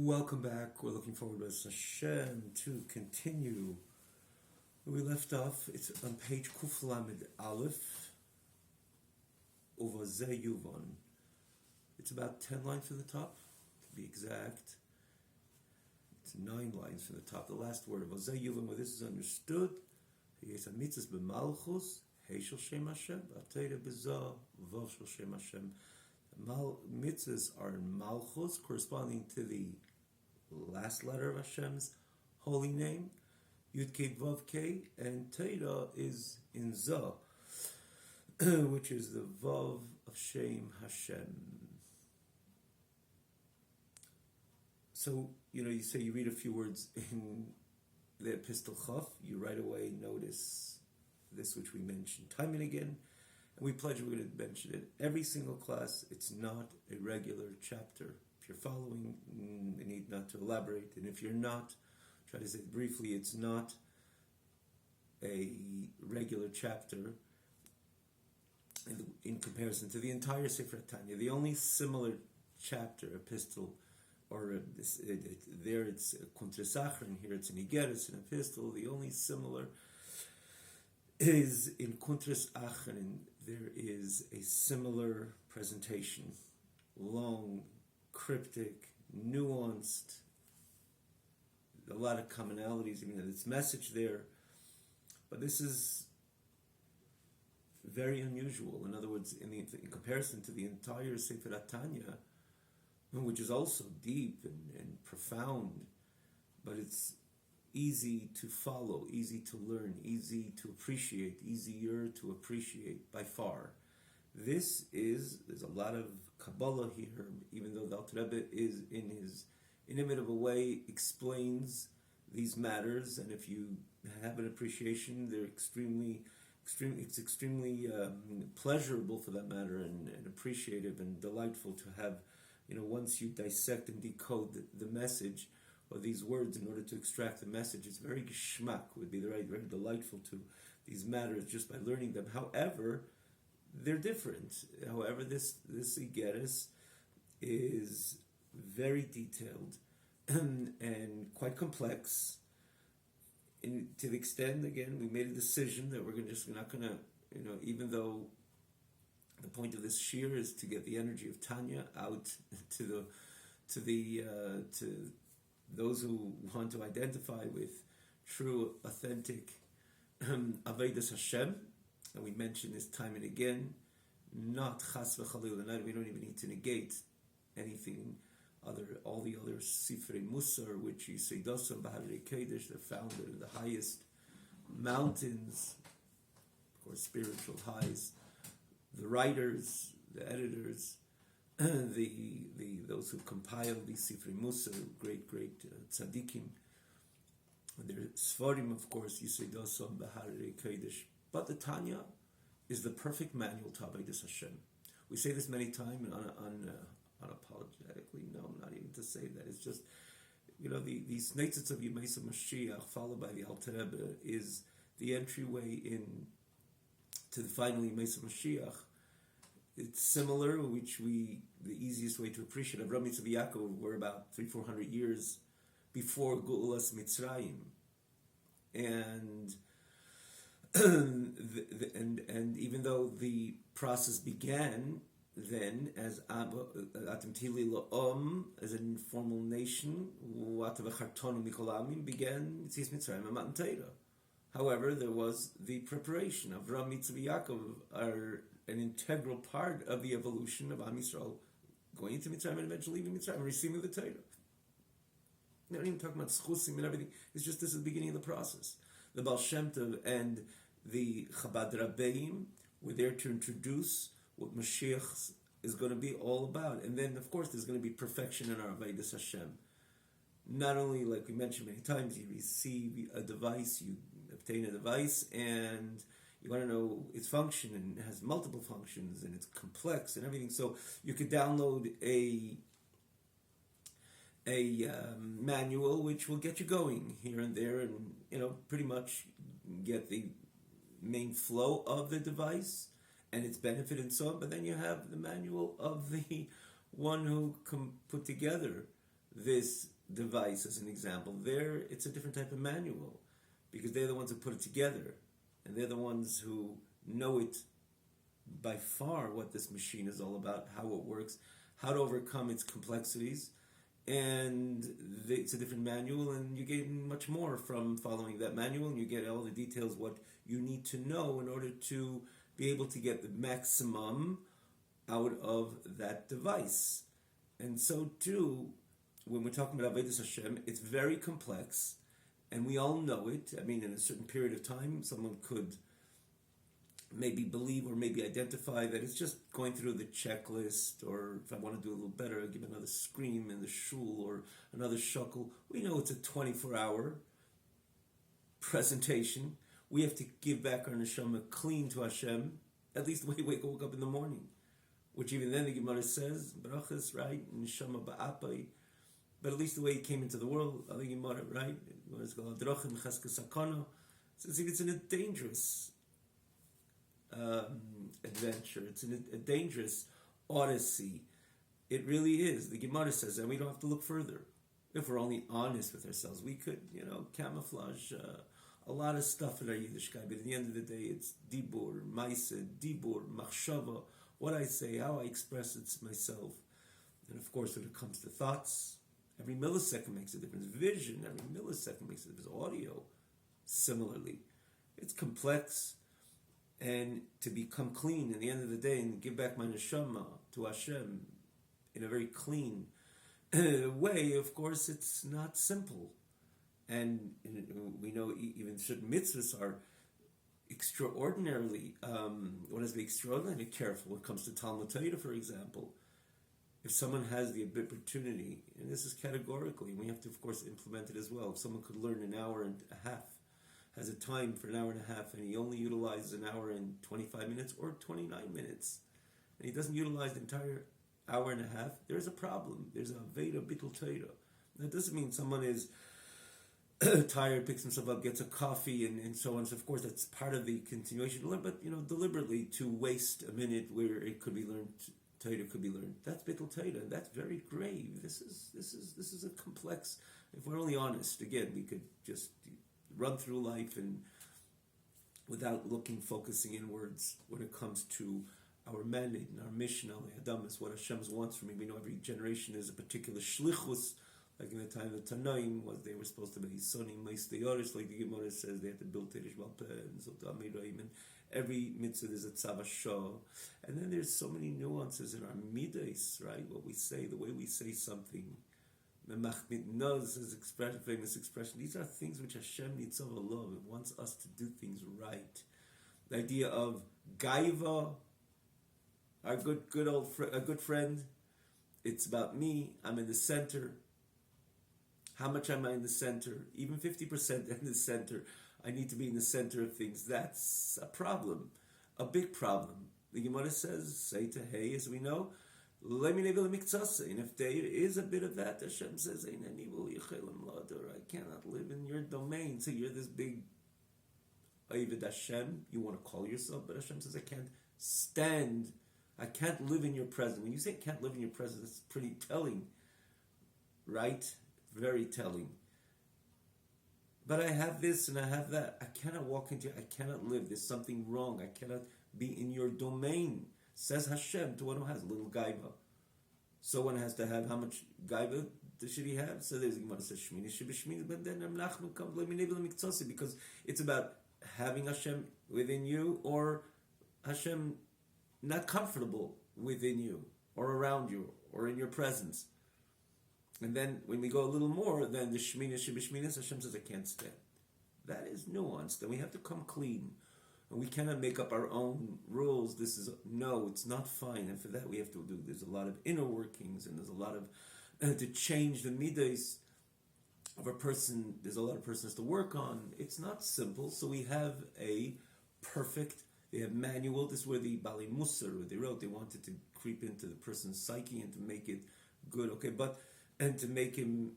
Welcome back. We're looking forward with Hashem to continue where we left off. It's on page Kuf Lamed Aleph, Over Ze Yuvon. It's about 10 lines from the top, to be exact. It's 9 lines from the top. The last word of Ze Yuvon, where this is understood. Yes, mitzvahs b'malchus, heishel Shem Hashem, b'atayra b'zah, vav shel Shem Hashem. Mitzvahs are in malchus, corresponding to the last letter of Hashem's holy name, Yud Kei Vav Kei, and Teira is in Zah, which is the Vav of Shem Hashem. So, you say you read a few words in the Epistle Chaf, you right away notice this which we mentioned time and again, and we pledge we're going to mention it every single class. It's not a regular chapter. If you're following, we need not to elaborate, and if you're not, try to say it briefly, it's not a regular chapter in comparison to the entire Sefer Tanya. The only similar chapter, epistle, or there it's Kuntresachrin, here it's an Igeres, an epistle. The only similar is in Kuntres Achrin. There is a similar presentation, long, cryptic, nuanced, a lot of commonalities. It's message there, but this is very unusual. In other words, in comparison to the entire Sefer Tanya, which is also deep and profound, but it's easy to follow, easy to learn, easy to appreciate, easier to appreciate by far. There's a lot of Kabbalah here, even though the Alter Rebbe is in his inimitable way explains these matters, and if you have an appreciation, they're extremely pleasurable for that matter, and appreciative and delightful to have, once you dissect and decode the message, or these words in order to extract the message, it's very geschmack, would be very delightful to these matters just by learning them. However, they're different. However, this Igeres is very detailed and quite complex. And to the extent, again, we made a decision that we're not going to, even though the point of this shir is to get the energy of Tanya out to those who want to identify with true, authentic Avodas Hashem, and we mention this time and again, not chas v'chalil, we don't even need to negate anything all the other Sifrei Musar, which you say Dosam B'Harei Kodesh, they're found in the highest mountains, of course, spiritual highs. The writers, the editors, those who compiled these Sifrei Musar, great tzaddikim, and their Sfarim, of course, Yisei Dosam B'Harei Kodesh. But the Tanya is the perfect manual to Avodas Hashem. We say this many times, unapologetically, no, not even to say that. It's just, these Neitzitz of Yemesa Mashiach, followed by the Alter Rebbe, is the entryway in to the final Yemesa Mashiach. It's similar, the easiest way to appreciate Avraham Yitzchak Yaakov were about 300-400 years before Geulas Mitzrayim, and even though the process began then as Atem Tili La'om, as an informal nation, Watav Chartonu Mikolamim began Yitzis Mitzrayim and Matan Torah. However, there was the preparation. Avraham Yitzchak Yaakov are an integral part of the evolution of Am Yisrael, going into Mitzrayim and eventually leaving Mitzrayim and receiving the Torah. They're not even talking about schusim and everything. It's just this is the beginning of the process. The Baal Shem Tov and the Chabad Rabbeim were there to introduce what Mashiach is going to be all about. And then, of course, there's going to be perfection in our Avodas Hashem. Not only, like we mentioned many times, you receive a device, you obtain a device, and you want to know its function, and it has multiple functions, and it's complex and everything. So you could download a manual which will get you going here and there, and pretty much get the main flow of the device and its benefit and so on. But then you have the manual of the one who can put together this device as an example. There, it's a different type of manual because they're the ones who put it together, and they're the ones who know it by far what this machine is all about, how it works, how to overcome its complexities, and it's a different manual, and you get much more from following that manual, and you get all the details, what you need to know in order to be able to get the maximum out of that device. And so too, when we're talking about Avodas Hashem, it's very complex, and we all know it. I mean, in a certain period of time, someone could maybe believe or maybe identify that it's just going through the checklist, or if I want to do a little better, I'll give another scream in the shul or another shuckle. We know it's a 24-hour presentation. We have to give back our neshama clean to Hashem, at least the way we woke up in the morning, which even then the Gemara says, brachas, right, neshama ba'apai, but at least the way he came into the world, the Gemara, right, it's called adrochim cheskes sakana. So it's in a dangerous adventure. It's a dangerous odyssey. It really is. The Gemara says that we don't have to look further. If we're only honest with ourselves, we could, camouflage a lot of stuff in our Yiddishkeit. But at the end of the day, it's dibur, maise, dibur, machshava, what I say, how I express it to myself. And of course, when it comes to thoughts, every millisecond makes a difference. Vision, every millisecond makes a difference. Audio, similarly. It's complex. And to become clean at the end of the day and give back my neshama to Hashem in a very clean way, of course, it's not simple. And we know even certain mitzvahs are extraordinarily, one has to be extraordinarily careful when it comes to Talmud Torah, for example. If someone has the opportunity, and this is categorically, and we have to, of course, implement it as well. If someone could learn an hour and a half, has a time for an hour and a half, and he only utilizes an hour and 25 minutes or 29 minutes, and he doesn't utilize the entire hour and a half, there's a problem. There's a Veda Bittul Torah. That doesn't mean someone is tired, picks himself up, gets a coffee, and so on. So of course, that's part of the continuation. But deliberately to waste a minute where it could be learned, Torah could be learned. That's Bittul Torah. That's very grave. This is a complex. If we're only honest, again, we could just run through life and without focusing inwards when it comes to our mandate and our mission, Adam, is what Hashem wants from me. We know every generation is a particular shlichus. Like in the time of the Tanaim, they were supposed to be Sonim, Meisteyaris, like the Gemara says, they had to build Teresh Balpeh and Zot Amiraim, and every mitzvah is a Tzava Shah. And then there's so many nuances in our midas, right? What we say, the way we say something. Memachmit knows his expression, famous expression. These are things which Hashem needs of love. It wants us to do things right. The idea of gaiva, our good friend. It's about me. I'm in the center. How much am I in the center? Even 50% in the center. I need to be in the center of things. That's a problem, a big problem. The Gemara says, say to hey, as we know, and if there is a bit of that, Hashem says, I cannot live in your domain. So you're this big Oived Hashem, you want to call yourself, but Hashem says, I can't live in your presence. When you say can't live in your presence, it's pretty telling, right? Very telling. But I have this and I have that. I cannot walk into you. I cannot live. There's something wrong. I cannot be in your domain. Says Hashem to one who has a little gaiva. So one has to have how much gaiva should he have? So there's Gemara says Shmini should be Shmini, but then Nachman comes because it's about having Hashem within you or Hashem not comfortable within you or around you or in your presence. And then when we go a little more, then the Shmini should be Shmini. Hashem says I can't stand. That is nuanced. Then we have to come clean. And we cannot make up our own rules. It's not fine. And for that we have to do, there's a lot of inner workings and there's a lot of, to change the midas of a person, there's a lot of persons to work on. It's not simple. So we have a perfect, they have manual. This is where the Bali Musar, what they wrote, they wanted to creep into the person's psyche and to make it good. And to make him,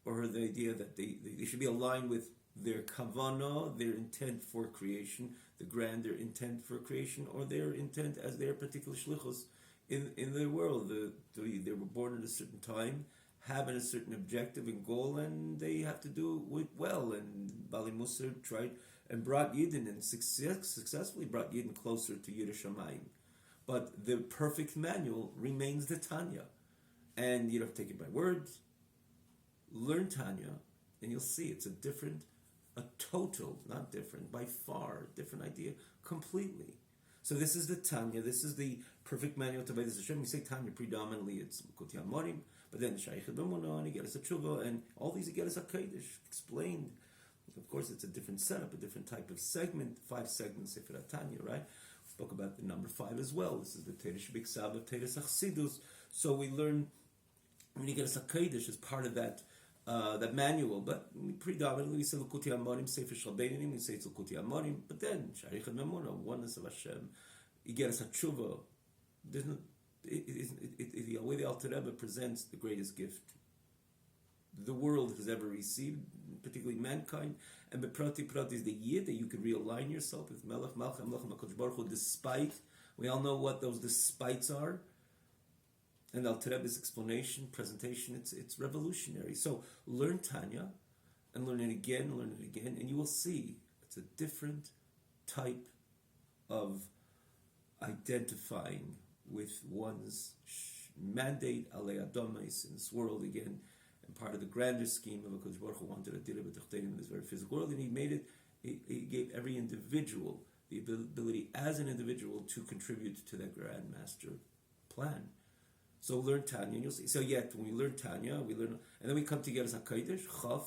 or her, the idea that they should be aligned with their kavanah, their intent for creation, the grander intent for creation, or their intent as their particular shlichus in the world. They were born at a certain time, having a certain objective and goal, and they have to do it well. And Bali Musar tried and brought Yidden and successfully brought Yidden closer to Yiras Shamayim. But the perfect manual remains the Tanya. And you don't take it by words. Learn Tanya, and you'll see it's a total, not different, by far, different idea, completely. So this is the Tanya, this is the perfect manual to Avodas Hashem. We say Tanya predominantly, it's Likutei Amorim, but then Shaychid B'Emunah, and Igeres HaTshuva, and all these Igeres HaKodesh explained. Of course, it's a different setup, a different type of segment, 5 segments, Sefer Tanya, right? We spoke about the number 5 as well. This is the Teresh Biksav of Teresh Achsidus. So we learn, Igeres HaKodesh is part of that manual, but predominantly we say Likutei Amorim, Sefer Shalbeinim, we say it's Likutei Amorim, but then Shaychid B'Emunah, oneness of Hashem, Igeres HaTshuva. The way the Alter Rebbe presents the greatest gift the world has ever received, particularly mankind, and Beprati is the Yid, that you can realign yourself with Melech, Malcham, Melcham, HaKadosh Baruch Hu, despite, we all know what those despites are, and Alter Rebbe's explanation, presentation, it's revolutionary. So learn Tanya, and learn it again, and you will see it's a different type of identifying with one's mandate, alei adomais, in this world again, and part of the grander scheme of HaKadosh Baruch Hu wanted to deal with in this very physical world, and he made it, he gave every individual the ability as an individual to contribute to that grand master plan. So learn Tanya, and you'll see. So yet, when we learn Tanya, we learn, and then we come to Yiras HaKodesh, Chaf.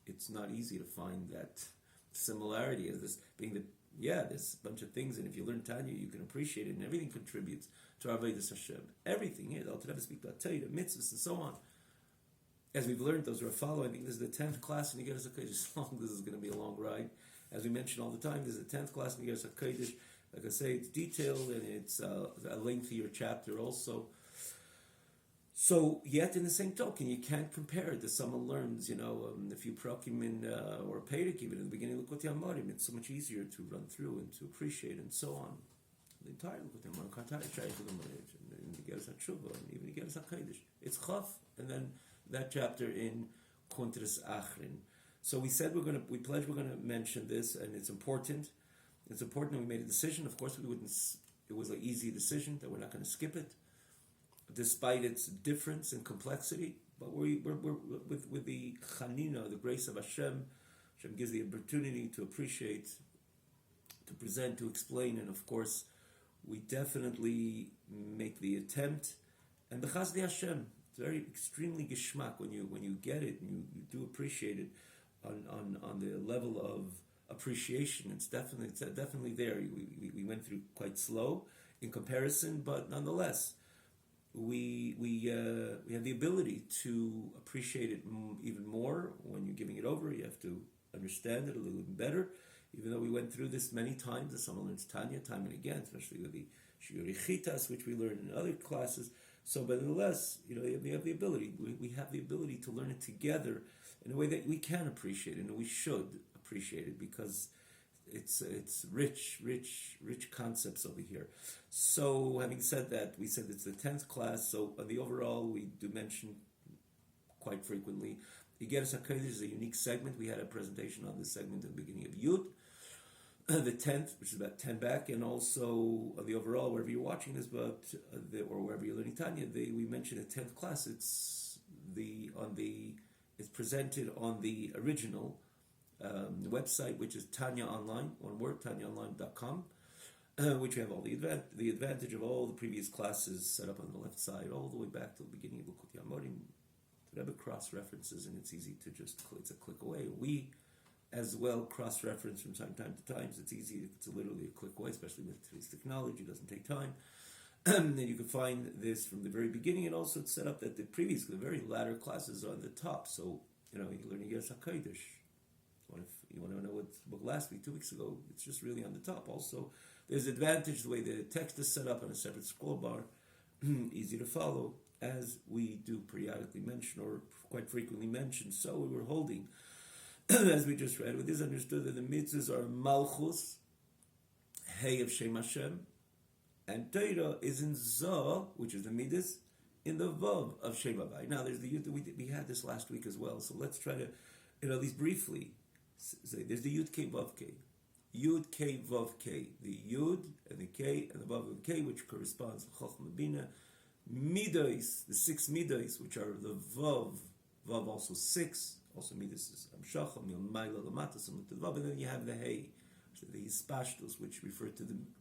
It's not easy to find that similarity as this being there's a bunch of things, and if you learn Tanya, you can appreciate it, and everything contributes to our Avodas Hashem. Everything here, the Alter Rebbe speaks about Torah, mitzvahs, and so on. As we've learned, those who are following, I think this is the 10th class in Yiras HaKodesh. This is going to be a long ride. As we mention all the time, this is the 10th class in Yiras HaKodesh. Like I say, it's detailed, and it's a lengthier chapter also. So, yet in the same token, you can't compare it to someone learns, a few prakim or a Perek even in the beginning of Likutei Amorim. It's so much easier to run through and to appreciate and so on. The entire Likutei Amorim, and Igeres HaTshuva, and even Igeres HaKodesh. It's Chaf, and then that chapter in Kontras Achrin. So we said we pledged we're going to mention this, and it's important. It's important that we made a decision. Of course, it was an easy decision that we're not going to skip it, despite its difference and complexity. But we're with the Chanina, the grace of Hashem. Hashem gives the opportunity to appreciate, to present, to explain, and of course, we definitely make the attempt. And B'chasdei Hashem, it's very extremely geschmack when you get it and you do appreciate it on the level of appreciation. It's definitely there. We went through quite slow in comparison, but nonetheless, we have the ability to appreciate it even more. When you're giving it over, you have to understand it a little bit better. Even though we went through this many times, as someone learns Tanya time and again, especially with the Shiuri Chitas, which we learned in other classes. So, but nonetheless, you have the ability. We have the ability to learn it together in a way that we can appreciate it, and we should appreciate it, because it's rich concepts over here. So, having said that, we said it's the 10th class. So, on the overall, we do mention quite frequently, Igeres HaKodesh is a unique segment. We had a presentation on this segment at the beginning of Yud, the 10th, which is about 10 back, and also on the overall, wherever you're watching this, or wherever you're learning Tanya, we mentioned the 10th class. It's presented on the original website, which is Tanya Online, one word, tanyaonline.com, which we have all the advantage of all the previous classes set up on the left side, all the way back to the beginning of Likutei Amorim. Rebbe cross references, and it's easy to it's a click away. We as well cross reference from time to time. It's easy, it's literally a click away, especially with today's technology. It doesn't take time. And you can find this from the very beginning, and also it's set up that the very latter classes are on the top. So you're learning Yiras HaKodesh. If you want to know what spoke last week, 2 weeks ago, it's just really on the top. Also, there's advantage the way the text is set up on a separate scroll bar, easy to follow, as we do periodically mention, or quite frequently mention. So we were holding, as we just read, it is understood that the mitzvahs are Malchus, Hey of Shem Hashem, and Torah is in Zoh, which is the Midas, in the Vav of Shem Havai. Now, there's the Yud, we had this last week as well, so let's try to, at least briefly, say there's the Yud K Vav K. Yud K Vav K. The Yud and the K and the Vav and K, which corresponds to Chochmah Bina. Midos, the 6 Midos, which are the Vav also 6, also Midas is Amshachah, Milmaila Lamata, similar to the Vav, and then you have the Hey, the Hispashtos, which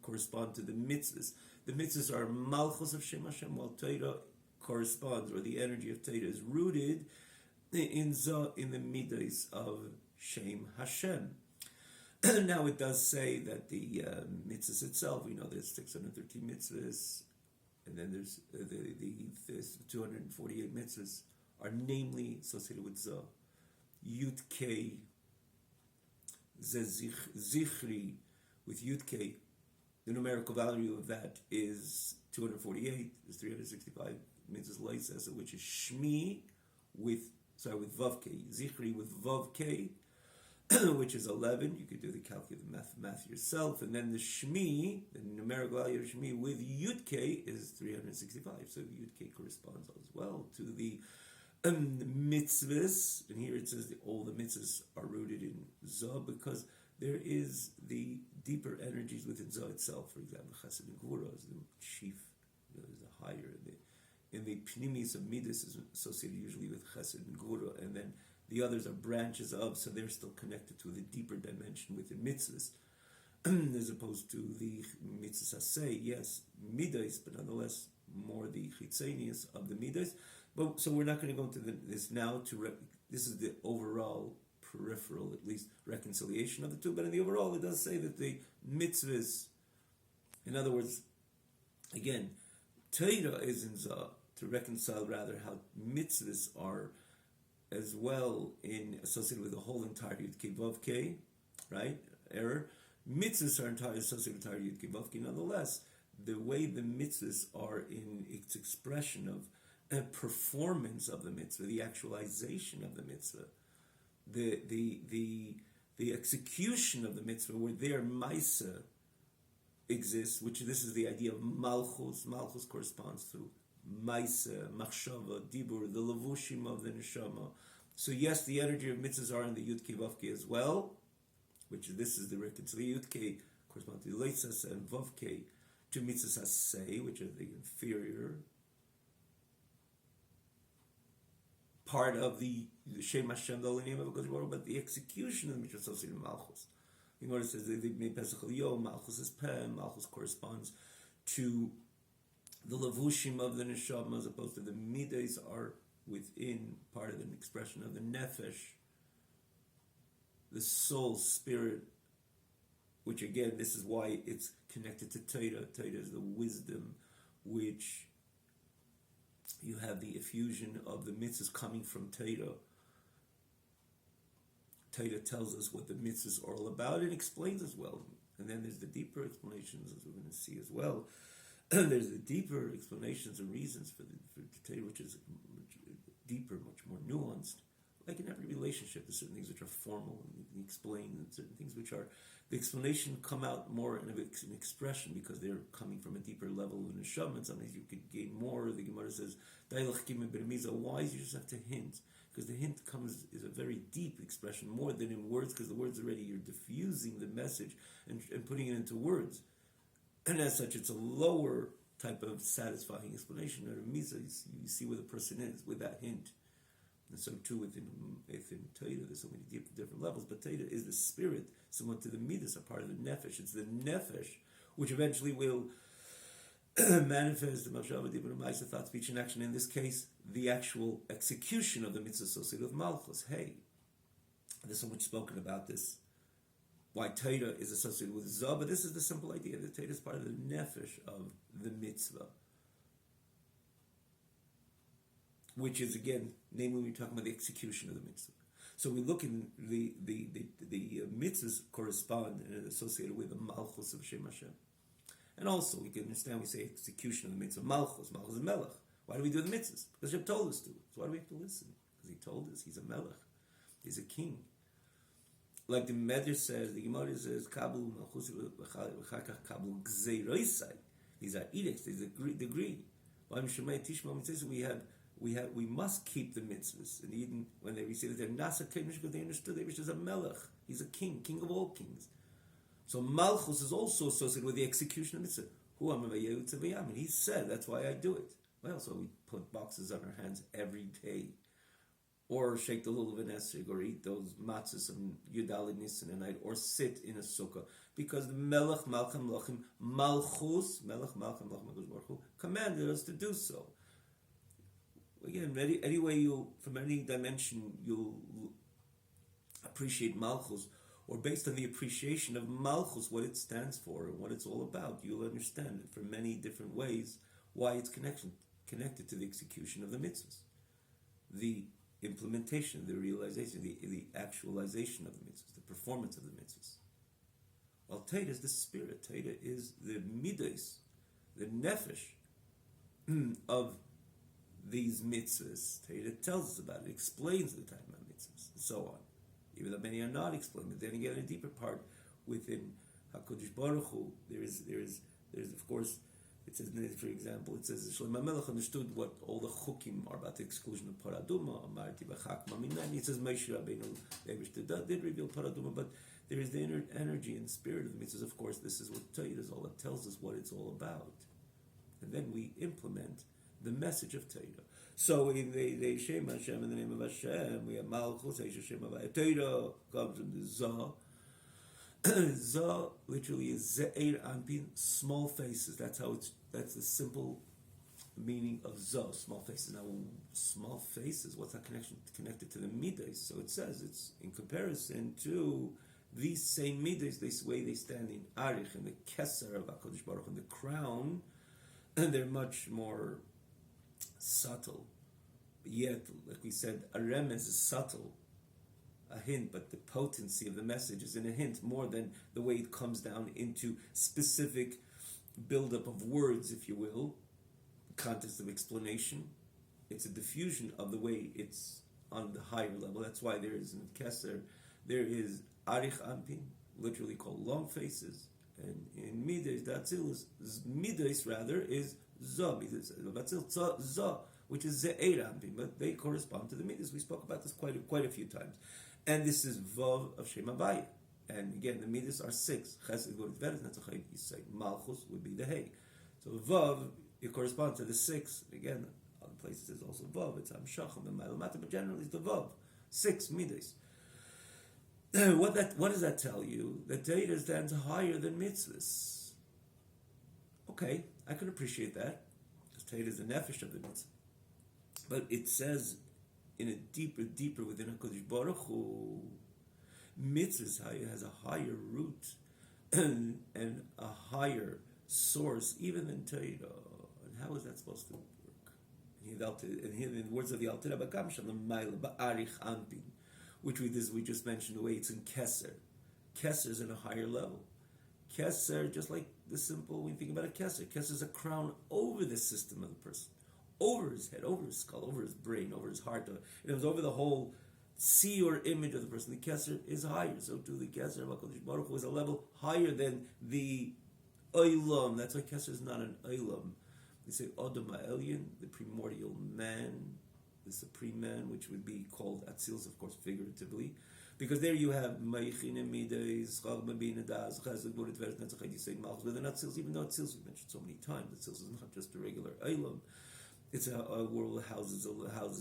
correspond to the mitzvahs. The mitzvahs are Malchus of Shem Hashem, while Torah corresponds, or the energy of Torah is rooted in the Midas of Shem Hashem. Now it does say that the mitzvahs itself, we know there's 613 mitzvahs, and then there's there's 248 mitzvahs are namely associated with Zah. Yud K, Zichri, with Yud K, the numerical value of that is 248. There's 365 mitzvahs Leisesa, which is Shmi with Vav K, Zichri with Vav K, which is 11. You could do the calculate the math yourself, and then the Shmi, the numerical value of Shmi with Yud K is 365. So Yud K corresponds as well to the mitzvahs, and here it says that all the mitzvahs are rooted in Zah because there is the deeper energies within Zah itself. For example, Chesed and Gvura is the chief, is the higher. In the Pnimis of Midas is associated usually with Chesed and Gvura, and then the others are branches of, so they're still connected to the deeper dimension within mitzvahs, as opposed to the mitzvahs Aseh, yes, Midas, but nonetheless more the Chitzenius of the Midas. But so we're not going to go into this now. This is the overall peripheral, at least, reconciliation of the two. But in the overall, it does say that the mitzvahs, in other words, again, Torah is in Zah to reconcile rather how mitzvahs are as well associated with the whole entire Yud Kei Vav Kei, right? Error. Mitzvahs are entirely associated with the entire Yud Kei Vav Kei. Nonetheless, the way the mitzvahs are in its expression of performance of the mitzvah, the actualization of the mitzvah, the execution of the mitzvah, where their maisa exists, which this is the idea of malchus. Malchus corresponds to maisa, machshava, dibur, the levushim of the neshama. So yes, the energy of mitzvahs are in the Yud Kei Vav Kei as well, which this is the reconciliation. Yud Kei corresponds to leitzas and Vav Kei to mitzvahs aseh, which are the inferior part of the Shem Hashem, the holy name of HaKadosh, but the execution of the mitzvah associated with Malchus. The Gemara says that the Pesach Yom, Malchus is Peh, Malchus corresponds to the levushim of the neshama, as opposed to the midas are within part of the expression of the nefesh, the soul, spirit, which again, this is why it's connected to Torah. Torah is the wisdom which you have the effusion of the mitzvahs coming from Torah. Torah tells us what the mitzvahs are all about and explains as well. And then there's the deeper explanations, as we're going to see as well. There's the deeper explanations and reasons for the Torah, which is deeper, much more nuanced. Like in every relationship, there's certain things which are formal and you can explain, and certain things which are, the explanation come out more in an expression because they're coming from a deeper level of neshama, and sometimes you could gain more. The Gemara says, why is you just have to hint? Because the hint is a very deep expression, more than in words, because the words already, you're diffusing the message and putting it into words. And as such, it's a lower type of satisfying explanation. Or Misa, you see where the person is with that hint. And so too within Torah, there's so many different levels. But Torah is the spirit, similar to the midas, a part of the nefesh. It's the nefesh which eventually will manifest the machshava, dibur, ma'aseh, thought, speech, and action. In this case, the actual execution of the mitzvah associated with malchus. Hey, there's so much spoken about this. Why Torah is associated with Zah, but this is the simple idea that Torah is part of the nefesh of the mitzvah, which is again, namely, we're talking about the execution of the mitzvah. So we look in the mitzvahs correspond and are associated with the malchus of Shem Hashem, and also we can understand we say execution of the mitzvah. Malchus is melech. Why do we do the mitzvahs? Because Hashem told us to. So why do we have to listen? Because He told us He's a melech, He's a king. Like the Medrash says, the Gemara says, "Kablu malchus v'chakach kablu gzeiroisai." These are edicts. These are degree. We must keep the mitzvahs. And even when they receive it, they're nasa keinish, they understood that is a melech. He's a king, king of all kings. So malchus is also associated with the execution of mitzvah. And he said, that's why I do it. Well, so we put boxes on our hands every day, or shake the lulav and esrig, or eat those matzahs on Yudalid Nisan at night, or sit in a sukkah, because the Melech Malcham Lachim Malchus Melech Malcham Lachim commanded us to do so. Again, any way you, from any dimension, you'll appreciate Malchus, or based on the appreciation of Malchus, what it stands for and what it's all about, you'll understand it from many different ways why it's connected to the execution of the mitzvahs, the implementation, the realization, the actualization of the mitzvahs, the performance of the mitzvahs. Well, Teda is the spirit. Teda is the midos, the nefesh of these mitzvahs. Teda tells us about it, explains the time of mitzvahs, and so on. Even though many are not explained, but then again, a deeper part within HaKadosh Baruch Hu, there is of course. It says, for example, it says Shlomo HaMelech understood what all the chukim are about the exclusion of paraduma. Amarti b'chakma minani. It says Moshe Rabbeinu did reveal paraduma, but there is the inner energy and spirit of the mitzvahs. Of course, this is what Torah is all. It tells us what it's all about, and then we implement the message of Torah. So in the Shem Hashem, in the name of Hashem, we have Malchus, Hashem Havaya. Torah comes from the Zah. Zah literally is Ze'er Anpin, small faces. That's the simple meaning of Zah, small faces. Now, small faces, what's that connection connected to the midas? So it says it's in comparison to these same midas, this way they stand in Arich, and the Keser of HaKadosh Baruch, and the crown, and they're much more subtle. Yet, like we said, a remez is subtle, a hint, but the potency of the message is in a hint more than the way it comes down into specific buildup of words, if you will, context of explanation. It's a diffusion of the way it's on the higher level. That's why there is in Keser, there is Arich Ampin, literally called long faces, and in Midas, Datzilus, Midas rather is Zah, Zah, which is Ze'er Ampin, but they correspond to the Midas. We spoke about this quite a few times. And this is Vav of Shem Havaya. And again, the Midas are 6. Chesed, Gvurah, Tiferes, Netzach, Yisai. Malchus would be the Hey. So Vav, it corresponds to the 6. Again, other places there's also Vav. It's Amshachim and Ma'ilmata, but generally it's the Vav. 6 Midas. What does that tell you? That Torah stands higher than mitzvahs. Okay, I could appreciate that, because Torah is the nefesh of the mitzvah. But it says in a deeper within HaKadosh Baruch Hu, mitzvahs has a higher root and a higher source even than Torah. And how is that supposed to work? And here in the words of the Alter Rebbe, which we just mentioned, the way it's in Keser. Keser is in a higher level. Keser, just like the simple, when you think about a Keser is a crown over the system of the person, over his head, over his skull, over his brain, over his heart. It was over the whole sea or image of the person. The Keser is higher. So too, the Keser of HaKadosh Baruch Hu is a level higher than the Olam. That's why Keser is not an Olam. They say Adam Ha'elyon, the primordial man, the supreme man, which would be called Atzilus, of course, figuratively, because there you have Meichine Midas, Chag Mabina Das, Chesed, Gvurah, Tiferes, Netzach, Yisai, Malchus. Within Atzilus, even though Atzilus we mentioned so many times, Atzilus is not just a regular Olam. It's a world that houses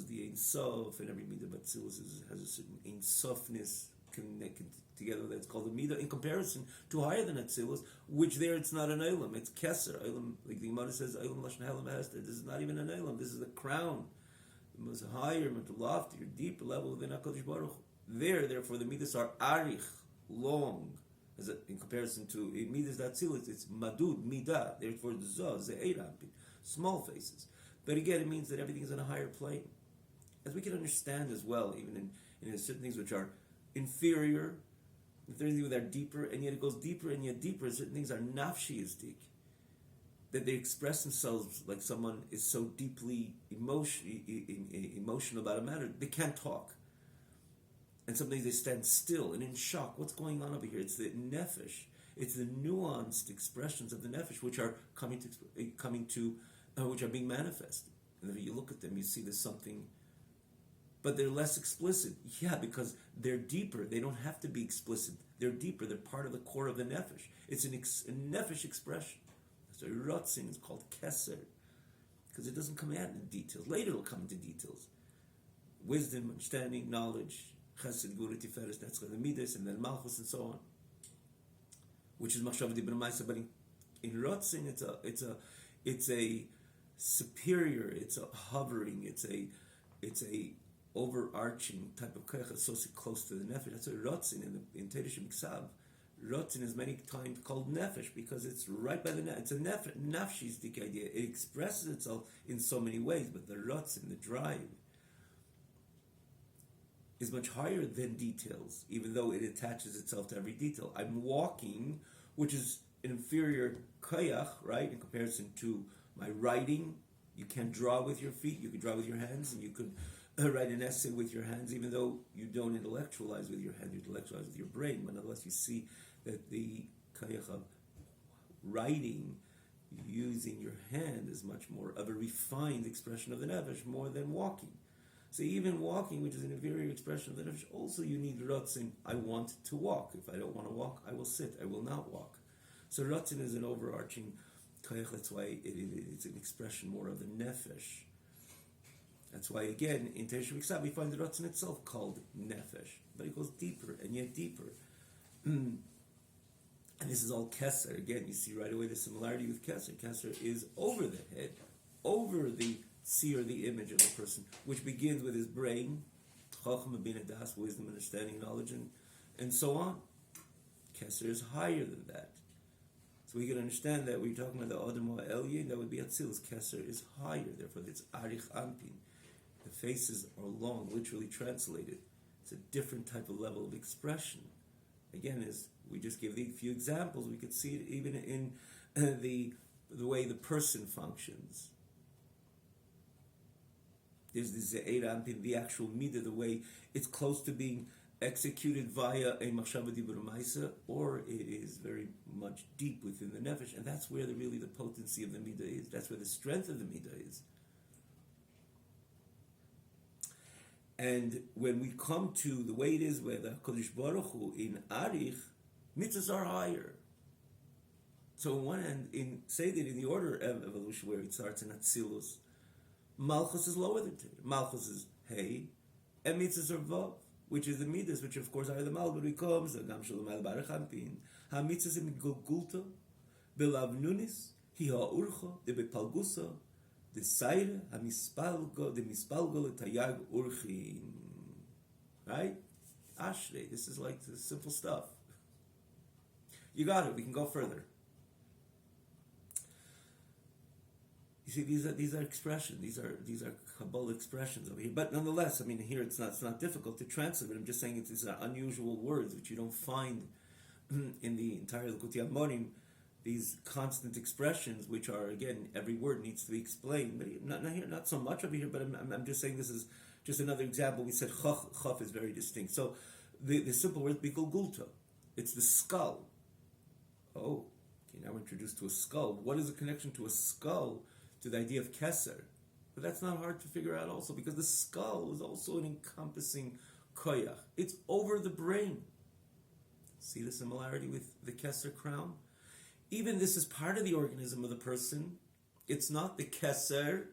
the Ein Sof, and every midah of Atzilus has a certain Ein Sofness connected together. That's called a midah in comparison to higher than Atzilus, which there it's not an Olam, it's Keser. Olam, like the Gemara says, Olam Lashon Helam Hester. This is not even an Olam. This is the crown, the most higher, much loftier, deeper level within HaKadosh Baruch Hu. Therefore, the midas are arich, long, in comparison to midas Atzilus. It's madud, midah. Therefore, zah, ze'er ampin, small faces. But again, it means that everything is on a higher plane. As we can understand as well, even in certain things which are inferior, certain things that are deeper, and yet it goes deeper and yet deeper. Certain things are nafshiyistik, that they express themselves like someone is so deeply emotional about a matter, they can't talk. And sometimes they stand still and in shock. What's going on over here? It's the nefesh. It's the nuanced expressions of the nefesh which are coming to which are being manifested. And if you look at them, you see there's something, but they're less explicit. Yeah, because they're deeper. They don't have to be explicit. They're deeper. They're part of the core of the nefesh. It's a nefesh expression. So rotzin is called keser, because it doesn't come out in details. Later it'll come into details. Wisdom, understanding, knowledge, chesed, gura, tiferes, netzcha, the midas, and then malchus, and so on. Which is machshav di b'namaisa, but in rotzin, it's a superior, it's a hovering, it's a overarching type of koyach associated close to the nefesh. That's what rotzin in Teresh Miksav. Rotzin is many times called nefesh because it's right by the nefesh. It's a nafshistic idea. It expresses itself in so many ways, but the rotzin, the drive, is much higher than details, even though it attaches itself to every detail. I'm walking, which is an inferior koyach, right, in comparison to my writing. You can't draw with your feet, you can draw with your hands, and you could write an essay with your hands, even though you don't intellectualize with your hand, you intellectualize with your brain, but nonetheless you see that the koyach of writing using your hand is much more of a refined expression of the nefesh, more than walking. So even walking, which is an inferior expression of the nefesh, also you need rotzin. I want to walk. If I don't want to walk, I will sit. I will not walk. So rotzin is an overarching koyach. That's why it's an expression more of the nefesh. That's why, again, in Teresh Miksav, we find the rotzin itself called nefesh. But it goes deeper and yet deeper. And this is all keser. Again, you see right away the similarity with keser. Keser is over the head, over the seer, the image of a person, which begins with his brain, chacham, bina, das, wisdom, understanding, knowledge, and so on. Keser is higher than that. So we can understand that when you're talking about the Adam Elyon, that would be Atzilus. Keser is higher, therefore it's Arich Ampin. The faces are long, literally translated. It's a different type of level of expression. Again, as we just give a few examples, we could see it even in the way the person functions. There's the Ze'er Ampin, the actual midah, the way it's close to being executed via a machshava dibur ma'isa, or it is very much deep within the nefesh, and that's where really the potency of the midah is. That's where the strength of the midah is. And when we come to the way it is where the Kodesh Baruch Hu in Arich, mitzvahs are higher. So on one hand, say that in the order of evolution where it starts in Atzilus, Malchus is lower than Torah. Malchus is Hey, and mitzvahs are Vav, which is the midas, which of course are the Malchus becomes the Gam Shalom Al Barach Hampin. Ha mitzvahs im Gulgulta, Belav Nunis, Hi Ha Urcha, De Bepalgusa, De Seire, Ha Mispalgo, De Mispalgo, Le Tayag Urchin. Right? Ashrei, this is like the simple stuff. You got it, we can go further. You see, these are expressions. These are Kabbalah expressions over here. But nonetheless, I mean, here it's not difficult to translate. But I'm just saying these are unusual words which you don't find in the entire Likutei Morim. These constant expressions, which are again, every word needs to be explained. But not here, not so much over here. But I'm just saying this is just another example. We said chaf is very distinct. So the simple word bikol gulta. It's the skull. Oh, okay. Now we're introduced to a skull. What is the connection to a skull? To the idea of keser. But that's not hard to figure out also, because the skull is also an encompassing koyach. It's over the brain. See the similarity with the keser crown? Even this is part of the organism of the person. It's not the keser,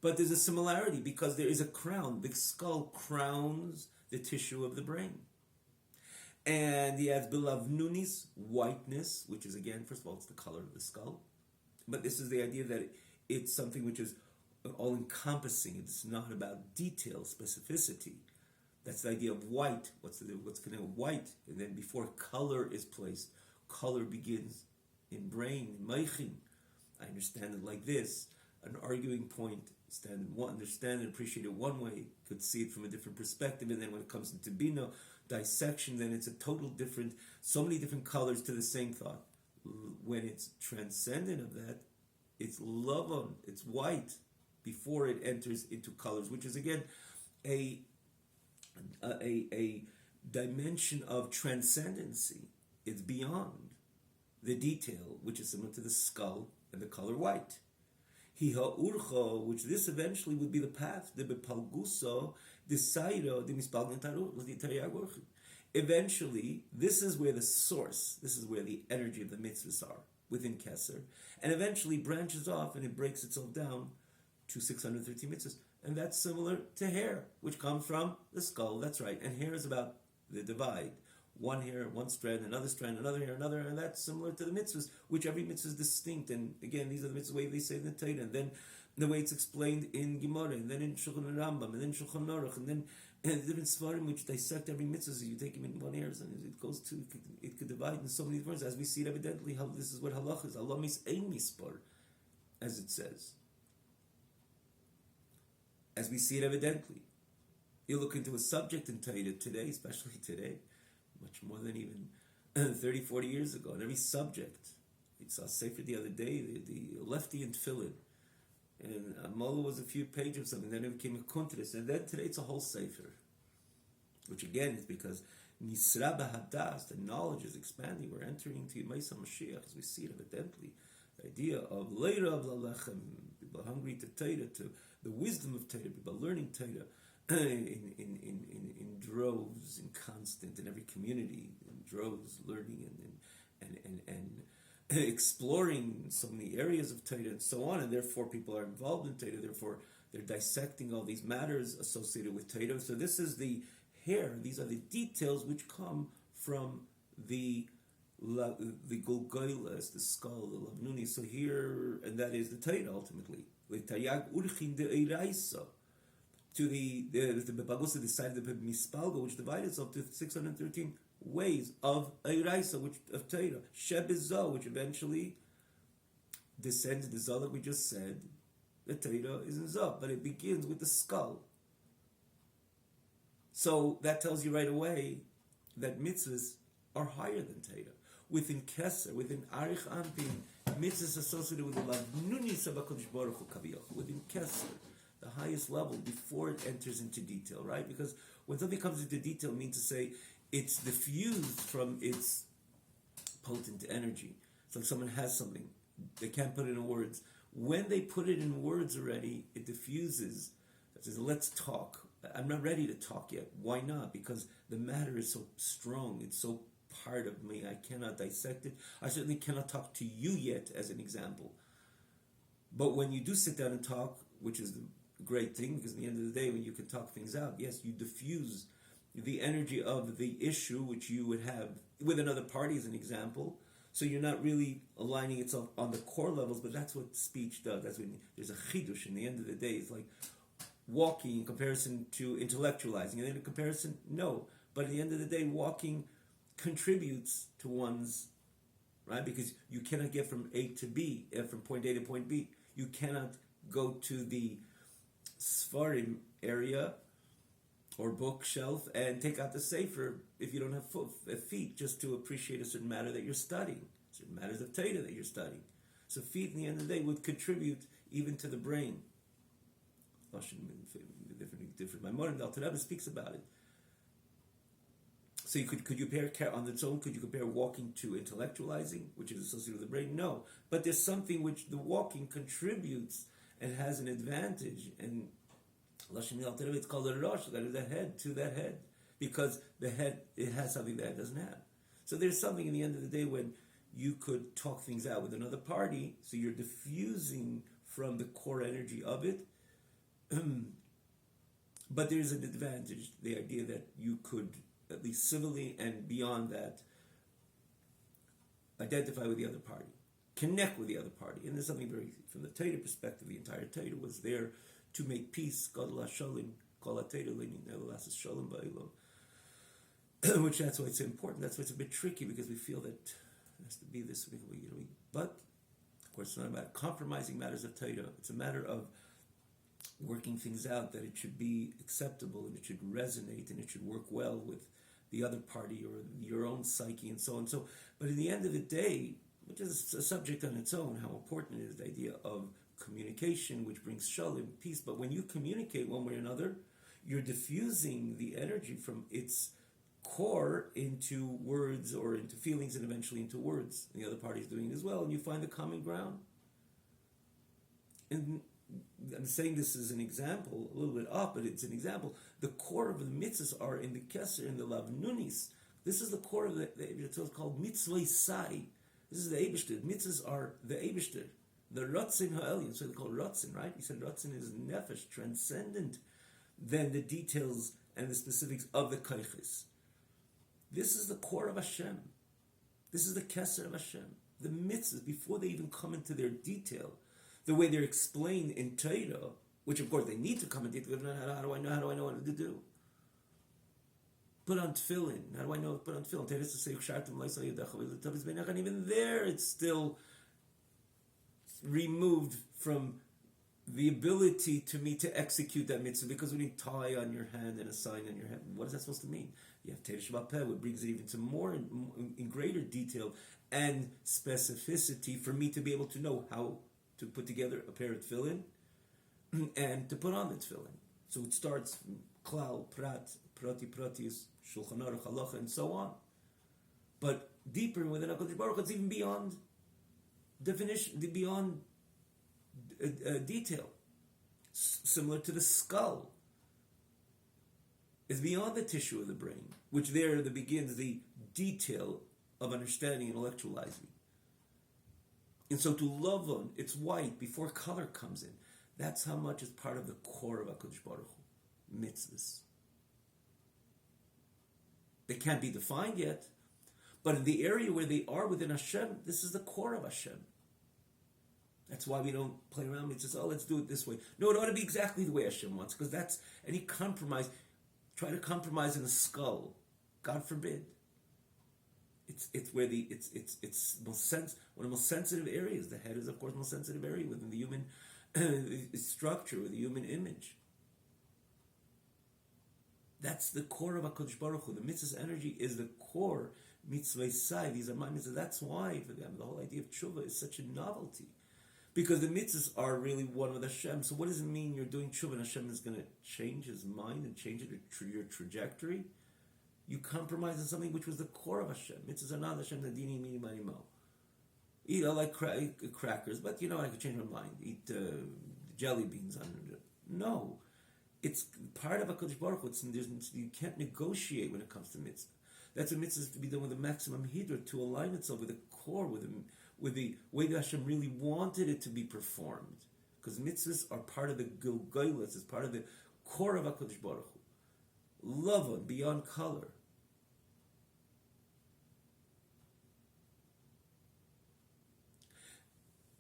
but there's a similarity because there is a crown. The skull crowns the tissue of the brain. And he adds bilavnunis, whiteness, which is again, first of all, it's the color of the skull. But this is the idea that it's something which is all-encompassing. It's not about detail, specificity. That's the idea of white. What's connected with white? And then before color is placed, color begins in brain, in meichin. I understand it like this. An arguing point, understand and appreciate it one way, could see it from a different perspective, and then when it comes into bina, dissection, then it's a total different, so many different colors to the same thought. When it's transcendent of that, it's lavan, it's white, before it enters into colors, which is again a dimension of transcendency. It's beyond the detail, which is similar to the skull and the color white. Hi ha'urcha, which this eventually would be the path, the bepalguso, the sairo, the mispalgan taru, the tariyag urcha. Eventually, this is where the source, this is where the energy of the mitzvahs are, within Keser, and eventually branches off and it breaks itself down to 613 mitzvahs. And that's similar to hair, which comes from the skull, that's right. And hair is about the divide. One hair, one strand, another hair, another, and that's similar to the mitzvahs, which every mitzvah is distinct. And again, these are the mitzvahs the way they say in the Torah, and then the way it's explained in Gemara, and then in Shulchan Rambam, and then Shulchan Aruch, and then different svarim which dissect every mitzvah. So you take him in one ear, and it goes to, it could divide in so many words, as we see it evidently. How this is what halach is. Allah mis ein mispar, as it says. As we see it evidently. You look into a subject in Torah today, especially today, much more than even 30, 40 years ago, and every subject. We saw Sefer the other day, the lefty in Tefillin, and Mullah was a few pages of something, then it became a kuntres, and then today it's a whole Sefer, which again is because Nisra B'Hadas, the knowledge is expanding. We're entering into Yemais HaMashiach, as we see it evidently. The idea of Leira of Lalachem, people hungry to Torah, to the wisdom of Torah, people learning Torah in droves, in constant, in every community, in droves, learning and exploring so many areas of Torah and so on, and therefore people are involved in Torah, therefore they're dissecting all these matters associated with Torah. So this is the hair, these are the details which come from the Golgoilas, the skull, the Lavnuni. So here, and that is the Torah ultimately. To the Bebagosa decided the Mispalgo, which divided itself to 613 ways of Eiraisa, which of Torah. Shebizah, which eventually descends to Zah, like we just said. The Torah is in Zah, but it begins with the skull. So that tells you right away that mitzvahs are higher than Torah. Within Keser, within Arich Ampin, mitzvahs associated with the Lavnuni Sabakodesh Baruch Hu Kaviyach, within Keser, the highest level, before it enters into detail, right? Because when something comes into detail, it means to say it's diffused from its potent energy. It's like someone has something, they can't put it in words. When they put it in words already, it diffuses. It says, let's talk. I'm not ready to talk yet. Why not? Because the matter is so strong. It's so part of me. I cannot dissect it. I certainly cannot talk to you yet, as an example. But when you do sit down and talk, which is the great thing, because at the end of the day, when you can talk things out, yes, you diffuse the energy of the issue which you would have with another party, as an example. So you're not really aligning itself on the core levels, but that's what speech does. That's when there's a chidush. In the end of the day, it's like walking in comparison to intellectualizing, and then in comparison, no. But at the end of the day, walking contributes to one's, right? Because you cannot get from A to B, from point A to point B. You cannot go to the Svarim area or bookshelf and take out the Sefer if you don't have feet, just to appreciate a certain matter that you're studying, certain matters of Torah that you're studying. So feet, in the end of the day, would contribute even to the brain. Different. My modern Al Tarabah speaks about it. So you could you compare on its own? Could you compare walking to intellectualizing, which is associated with the brain? No, but there's something which the walking contributes and has an advantage. And Lashon Al Tarabah, it's called a rosh, that is the head to that head, because the head, it has something that it doesn't have. So there's something in the end of the day when you could talk things out with another party. So you're diffusing from the core energy of it. But there's an advantage, the idea that you could, at least civilly and beyond that, identify with the other party, connect with the other party. And there's something very, from the Torah perspective, the entire Torah was there to make peace, which that's why it's important. That's why it's a bit tricky, because we feel that it has to be this way. But, of course, it's not about compromising matters of Torah. It's a matter of working things out, that it should be acceptable and it should resonate and it should work well with the other party or your own psyche and so on. So, but in the end of the day, which is a subject on its own, how important it is, the idea of communication, which brings shalom, peace. But when you communicate one way or another, you're diffusing the energy from its core into words or into feelings and eventually into words. And the other party is doing it as well, and you find the common ground. and I'm saying this as an example, a little bit off, but it's an example. The core of the mitzvahs are in the Keser, in the Lavnunis. This is the core of it's called mitzvah sai. This is the Eibishter. Mitzvahs are the Eibishter. The Ratzin Ha'elyon, so they call Ratzin, right? He said Ratzin is nefesh, transcendent than the details and the specifics of the Kaiches. This is the core of Hashem. This is the Keser of Hashem. The mitzvahs, before they even come into their detail, the way they're explained in Torah, which of course they need to come in detail. How do I know what to do? Put on tefillin. How do I know? Put on tefillin. Torah is to say, and even there, it's still removed from the ability to me to execute that mitzvah, because when you tie on your hand and a sign on your hand, what is that supposed to mean? You have Teresh Bapeh, which brings it even to more in greater detail and specificity for me to be able to know how to put together a pair of tefillin and to put on the tefillin. So it starts klal, prat, pratis, shulchan aruch, halacha, and so on. But deeper within HaKadosh Baruch Hu, it's even beyond definition, beyond detail. Similar to the skull. It's beyond the tissue of the brain, which there begins the detail of understanding and intellectualizing. And so to love on, it's white before color comes in. That's how much is part of the core of HaKadosh Baruch Hu, mitzvahs. They can't be defined yet, but in the area where they are within Hashem, this is the core of Hashem. That's why we don't play around with just, let's do it this way. No, it ought to be exactly the way Hashem wants, because that's any compromise. Try to compromise in the skull, God forbid. It's where it's most one of the most sensitive areas. The head is, of course, the most sensitive area within the human structure, with the human image. That's the core of HaKadosh Baruch Hu. The mitzvah's energy is the core. Mitzvah sai, these are my mitzvahs. That's why for them the whole idea of tshuva is such a novelty. Because the mitzvahs are really one with Hashem. So what does it mean you're doing tshuva and Hashem is going to change his mind and change your trajectory? You compromise on something which was the core of Hashem. Mitzvahs are not Hashem nadini mini manimo. Eat, I like crackers, but I could change my mind. Eat jelly beans. No. It's part of HaKadosh Baruch Hu. You can't negotiate when it comes to mitzvah. That's a mitzvah to be done with the maximum hiddur, to align itself with the core, with the way that Hashem really wanted it to be performed. Because mitzvahs are part of the Gilgoilas, it's part of the core of HaKadosh Baruch Hu. Love beyond color.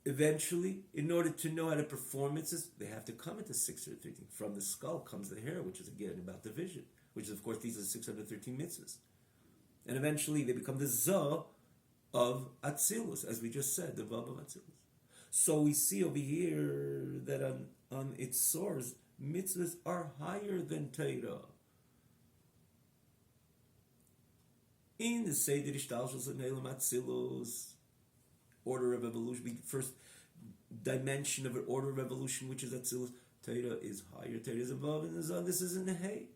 Eventually, in order to know how to perform mitzvahs, they have to come into 613. From the skull comes the hair, which is again about the vision, which is, of course, these are 613 mitzvahs. And eventually they become the Zah of Atzilus, as we just said, the Vav of Atzilus. So we see over here that on its source, mitzvahs are higher than Torah. In the Seder Ishtalshus and Elam Atzilus, order of evolution, first dimension of an order of evolution, which is Atzilus, Torah is higher. Torah is above, and this is in the Hay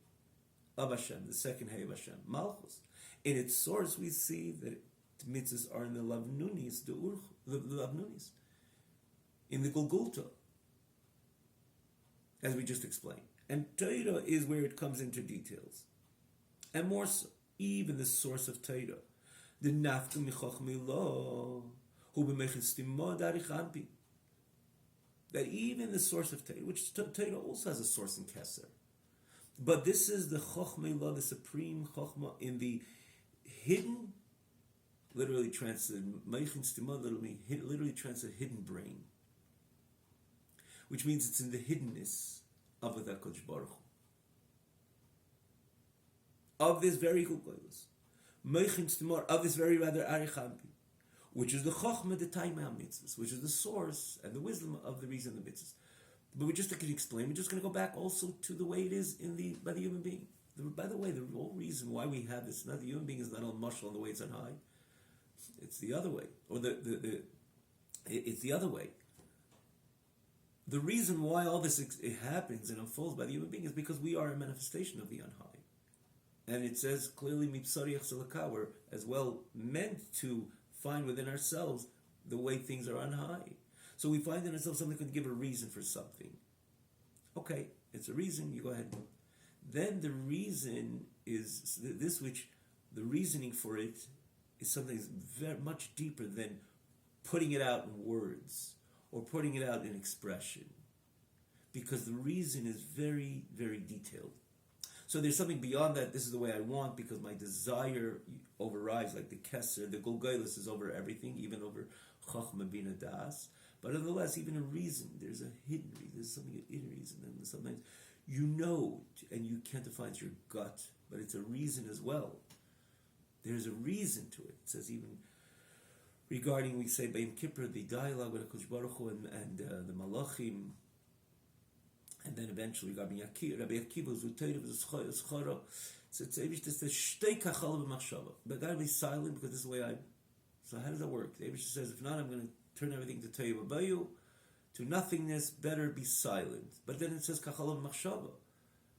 of Hashem, the second Hay of Hashem, Malchus. In its source, we see that mitzvahs are in the Lavnunis, the Lavnunis, in the Golgotha, as we just explained. And Torah is where it comes into details. And more so, even the source of Torah, the Nafka Michochmilah, that even the source of Torah, which Torah also has a source in Keser, but this is the Chochmeilah, the supreme Chochmah in the hidden, literally translated, literally translated hidden brain, which means it's in the hiddenness of the HaKadosh Baruch Hu, of this very Gulgolos, of this very rather Arichampi, which is the Chochmah, the Taimah mitzvahs, which is the source and the wisdom of the reason of the mitzvahs. But we're just going to explain. We're just going to go back also to the way it is by the human being. By the way, the whole reason why we have this, not the human being is not on mushal on the way it's on high. It's the other way, or it's the other way. The reason why all this it happens and unfolds by the human being is because we are a manifestation of the on high, and it says clearly, "Mipsariach Selaka," we're as well meant to find within ourselves the way things are on high. So we find in ourselves something could give a reason for something. Okay, it's a reason, you go ahead. Then the reason is this, which the reasoning for it is something that's very much deeper than putting it out in words or putting it out in expression. Because the reason is very, very detailed. So there's something beyond that. This is the way I want because my desire overrides, like the Kesser, the Golgolos is over everything, even over Chochmah Bina Das. But nonetheless, even a reason, there's a hidden reason, there's something, a hidden reason. And sometimes you know, and you can't define your gut, but it's a reason as well. There's a reason to it. It says even regarding, we say, B'Yom Kippur, the dialogue with HaKadosh Baruch Hu and the Malachim, and then eventually Rabbi Akiva, Zutayr, Zchara. So it's says, Shtei kachal b'machshava. But gotta be silent because this is the way I. So how does that work? The Eibush says, if not, I'm going to turn everything to Toyu Babayu, to nothingness. Better be silent. But then it says kachal b'machshava.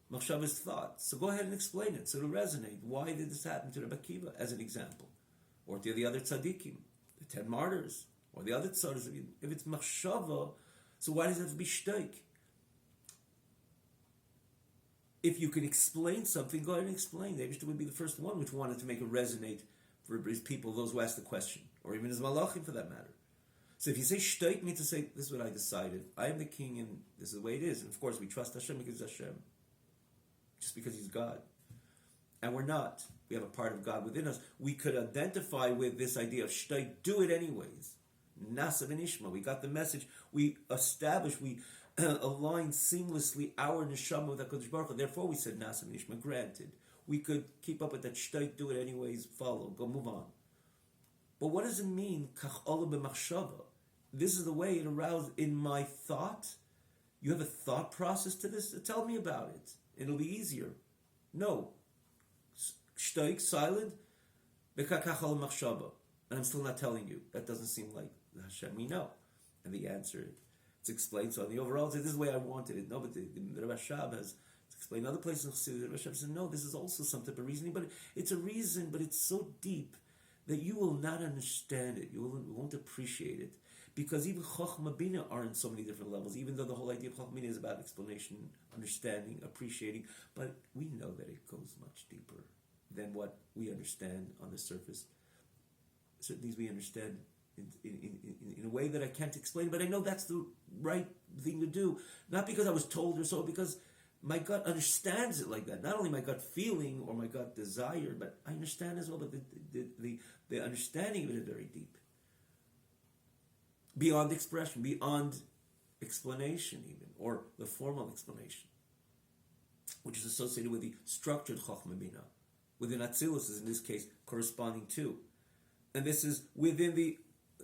Machshava is thought. So go ahead and explain it. So to resonate, why did this happen to Rabbi Akiva, as an example, or to the other tzaddikim, the 10 martyrs, or the other tzaddiks? If it's machshava, so why does it have to be shteik? If you can explain something, go ahead and explain. The Eibishter would be the first one which wanted to make it resonate for his people, those who ask the question, or even his malachim for that matter. So if you say shteik, means to say, this is what I decided. I am the king, and this is the way it is. And of course, we trust Hashem because it's Hashem, just because He's God, and we're not. We have a part of God within us. We could identify with this idea of shteik. Do it anyways. Nasa v'nishma. We got the message. We established. We align seamlessly our neshama with HaKadosh Baruch Hu. Therefore we said Nasa Nishma, granted. We could keep up with that shtait, do it anyways, follow, go move on. But what does it mean, Kach ola b'machshava? This is the way it aroused in my thought. You have a thought process to this? Tell me about it. It'll be easier. No. Shtait, silent, Kach ola b'machshava. And I'm still not telling you. That doesn't seem like Hashem we know. And the answer, it's explained. So on the overall, this is the way I wanted it. No, but the Rabbi Shab has explained other places in Chassidus. The Rabbi Shab said, no, this is also some type of reasoning, but it's a reason, but it's so deep that you will not understand it. You won't appreciate it. Because even Chochmah Bina are in so many different levels, even though the whole idea of Chochmah Bina is about explanation, understanding, appreciating, but we know that it goes much deeper than what we understand on the surface. Certain things we understand in a way that I can't explain, but I know that's the right thing to do. Not because I was told or so, because my gut understands it like that. Not only my gut feeling or my gut desire, but I understand as well. But the understanding of it is very deep, beyond expression, beyond explanation, even or the formal explanation, which is associated with the structured Chochmah Bina, within Atzilus is in this case corresponding to, and this is within the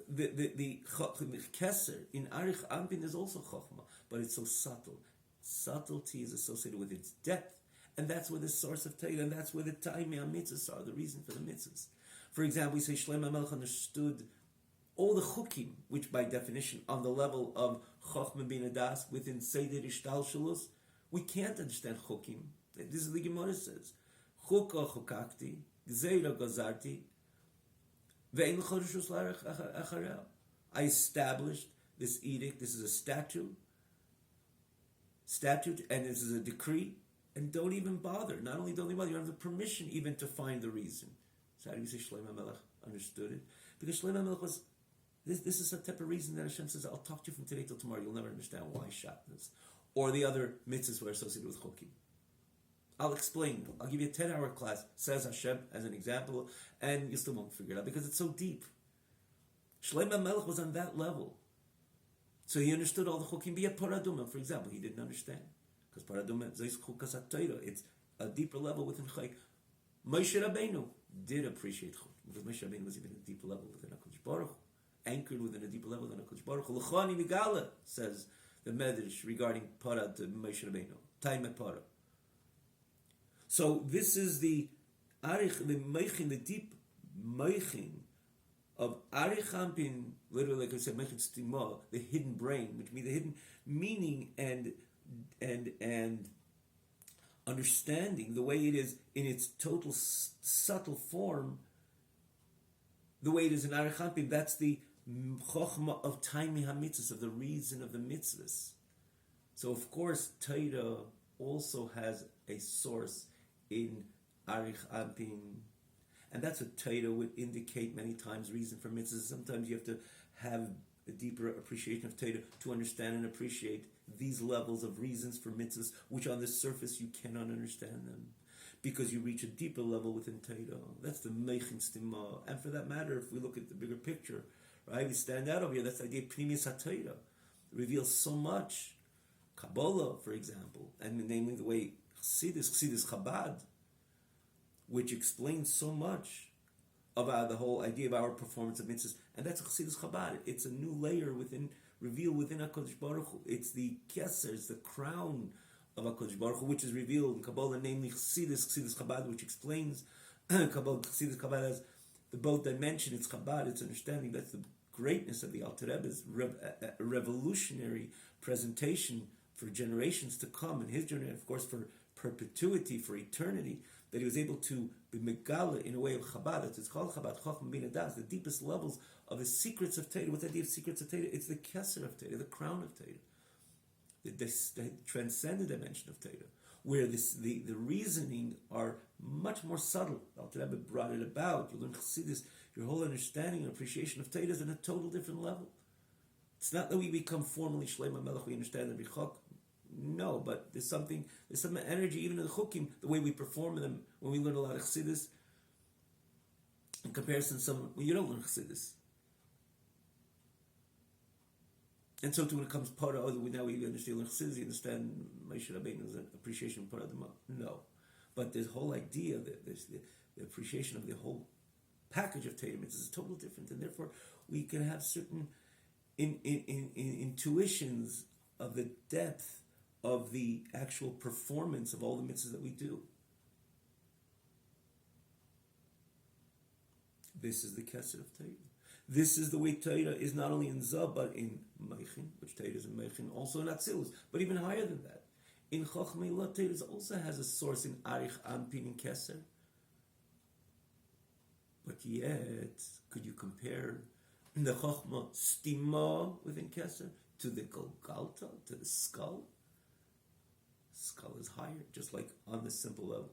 Keser in Arich Ampin. There's also Chochmah, but it's so subtle. Subtlety is associated with its depth, and that's where the source of Torah, and that's where the Taimei mitzvahs are, the reason for the mitzvahs. For example, we say Shlomo HaMelech understood all the chukim, which by definition, on the level of Chochmah Bina Das, within Seder Ishtalshalos, we can't understand chukim. This is the Gemara says, Chukah chukakti, Gzeira gazarti, I established this edict. This is a statute, and this is a decree. And don't even bother. Not only don't even bother, you don't have the permission even to find the reason. So how do you say Shlomo HaMelech understood it? Because Shlomo HaMelech was, this is a type of reason that Hashem says, I'll talk to you from today till tomorrow. You'll never understand why I shot this. Or the other mitzvahs were associated with chokim. I'll explain. I'll give you a 10-hour class, says Hashem, as an example, and you still won't figure it out because it's so deep. Shlomo HaMelech was on that level. So he understood all the chukim. Be a paraduma, for example, he didn't understand. Because paraduma is chukas HaTorah. It's a deeper level within chayk. Moshe Rabbeinu did appreciate chukim. Because Moshe Rabbeinu was even a deeper level within HaKadosh Baruch Hu. Anchored within a deeper level than HaKadosh Baruch Hu. L'chani migala, says the Medrash regarding Parad to Moshe Rabbeinu. Taime Parad. So this is the arich, the meichin, the deep meichin of arich ampin, literally like I said, meichin stima, the hidden brain, which means the hidden meaning and understanding, the way it is in its total subtle form, the way it is in arich ampin. That's the chokhmah of timing hamitzvahs, of the reason of the mitzvahs. So of course, Torah also has a source in Arich Anpin, and that's what Torah would indicate many times. Reason for mitzvahs. Sometimes you have to have a deeper appreciation of Torah to understand and appreciate these levels of reasons for mitzvahs, which on the surface you cannot understand them, because you reach a deeper level within Torah. That's the Meichin Stima. And for that matter, if we look at the bigger picture, right, we stand out over here. That's the idea of Pnimis HaTorah. Reveals so much. Kabbalah, for example, and namely the way Chassidus Chabad, which explains so much about the whole idea of our performance of mitzvahs, and that's Chassidus Chabad. It's a new layer revealed within HaKadosh Baruch Hu. It's the keser, it's the crown of HaKadosh Baruch Hu, which is revealed in Kabbalah, namely Chassidus Chabad, which explains Kabbalah, Chassidus Chabad as the both dimension. It's Chabad, it's understanding. That's the greatness of the Alter Rebbe's revolutionary presentation for generations to come, and his journey, of course, for perpetuity, for eternity, that he was able to be megala in a way of Chabad. It's called Chabad, Chochmah Bina Das, the deepest levels of the secrets of Torah. What's the idea of secrets of Torah? It's the keser of Torah, the crown of Torah, the transcendent dimension of Torah, where the reasoning are much more subtle. Alter Rebbe brought it about. You learn Chassidus, your whole understanding and appreciation of Torah is at a total different level. It's not that we become formally Shleima Melech, we understand the Chok. No, but there's some energy even in the Chukim, the way we perform them when we learn a lot of Chassidus. In comparison to someone when you don't learn Chassidus. And so too when it comes part of now we understand Chassidus, you understand Moshe Rabbeinu's appreciation of part of the no. But this whole idea that there's the appreciation of the whole package of Torah is totally different, and therefore we can have certain intuitions of the depth of the actual performance of all the mitzvahs that we do. This is the Kesed of Torah. This is the way Torah is not only in Zah, but in Meichin, which Torah is in Meichin, also in Atzilus, but even higher than that. In Chochmei Lot, Torah also has a source in Arich Anpin and Keser. But yet, could you compare the Chochmah Stima within Keser to the Golgalta, to the skull? Skull is higher, just like on the simple level.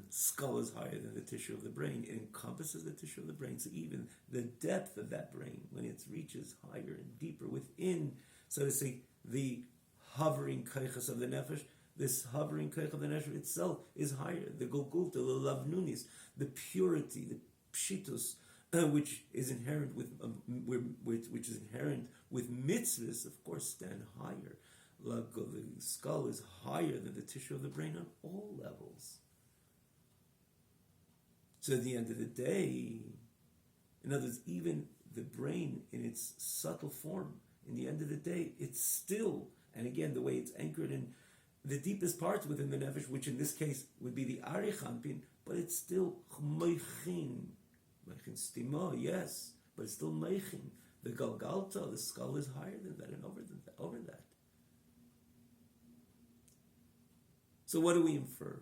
Skull is higher than the tissue of the brain. It encompasses the tissue of the brain. So even the depth of that brain, when it reaches higher and deeper within, so to say, the hovering kaichas of the nefesh, this hovering kaich of the nefesh itself is higher. The golgulta, the lavnunis, the purity, the pshitus, which is inherent with mitzvahs, of course, stand higher. The skull is higher than the tissue of the brain on all levels. So at the end of the day, in other words, even the brain in its subtle form, in the end of the day, it's still, and again, the way it's anchored in the deepest parts within the nefesh, which in this case would be the Arich Anpin, but it's still Meichin. Meichin Stima, yes, but it's still Meichin. The Galgalta, the skull is higher than that and over that. So what do we infer?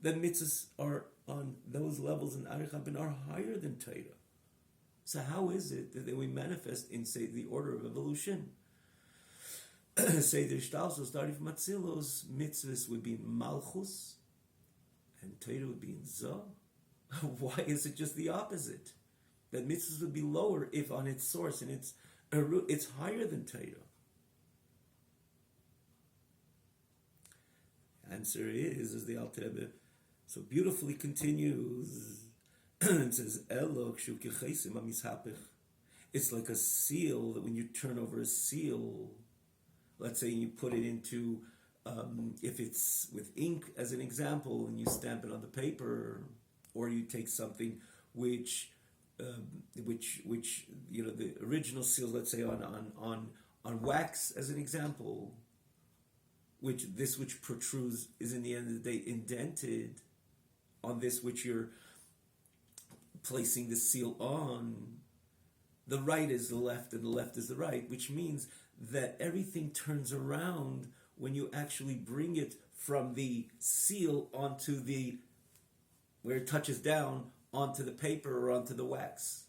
That mitzvahs are on those levels in Arich Anpin are higher than Torah. So how is it that we manifest in, say, the order of evolution? Say the Shtalso, starting from Atzilos, mitzvahs would be in Malchus, and Torah would be in Zah. Why is it just the opposite? That mitzvahs would be lower if on its source and it's higher than Torah. Answer is, as the Alter Rebbe so beautifully continues, it says, it's like a seal that when you turn over a seal, let's say you put it into, if it's with ink as an example, and you stamp it on the paper, or you take something which you know, the original seal, let's say on wax as an example, which protrudes is in the end of the day indented on this which you're placing the seal on. The right is the left and the left is the right, which means that everything turns around when you actually bring it from the seal onto where it touches down onto the paper or onto the wax.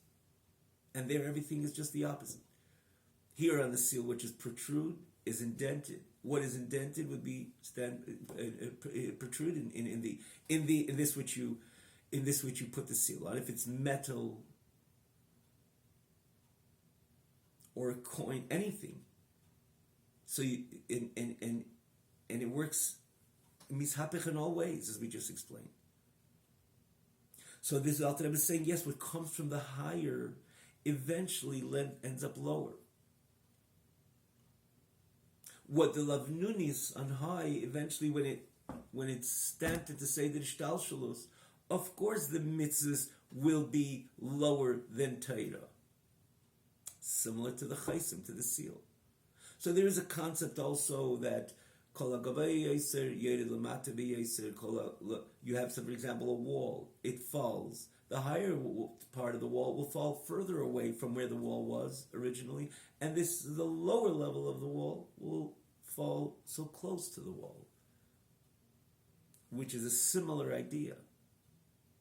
And there everything is just the opposite. Here on the seal, which is protrude, is indented. What is indented would be protrude in this which you put the seal on. If it's metal or a coin, anything. So and it works mishapich in all ways, as we just explained. So this Alter Rebbe is saying, yes, what comes from the higher eventually ends up lower. What the lavnunis on high, eventually when it's stamped into Seder Shtalshalus, of course the mitzvahs will be lower than Torah. Similar to the chaisim, to the seal. So there is a concept also that you have, some, for example, a wall. It falls. The higher part of the wall will fall further away from where the wall was originally, and the lower level of the wall will fall so close to the wall, which is a similar idea.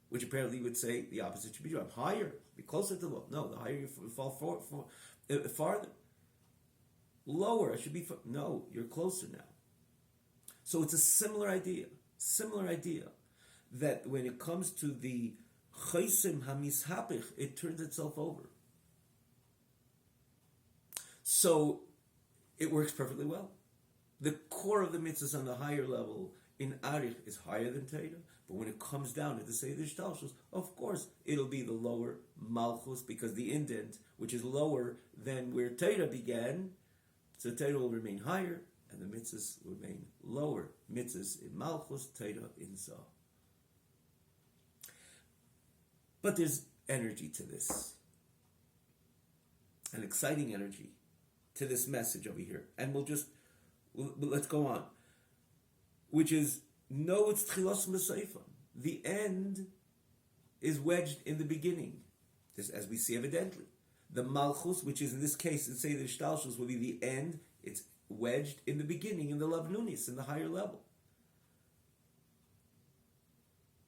Which apparently would say the opposite should be true. I'm higher, be closer to the wall. No, the higher you fall farther. Lower, I should be. No, you're closer now. So it's a similar idea. That when it comes to the chaisim hamishapich, it turns itself over. So it works perfectly well. The core of the mitzvahs on the higher level in Arich is higher than Torah, but when it comes down to the Seder Shtalshalus, of course it'll be the lower Malchus, because the indent, which is lower than where Torah began, so Torah will remain higher, and the mitzvahs will remain lower. Mitzvahs in Malchus, Torah in Zah. But there's energy to this, an exciting energy to this message over here, and let's go on. Which is, no, it's tchilas m'seifon. The end is wedged in the beginning, this, as we see evidently. The malchus, which is in this case, in Seder Shtalshalus, will be the end. It's wedged in the beginning, in the lavnunis, in the higher level.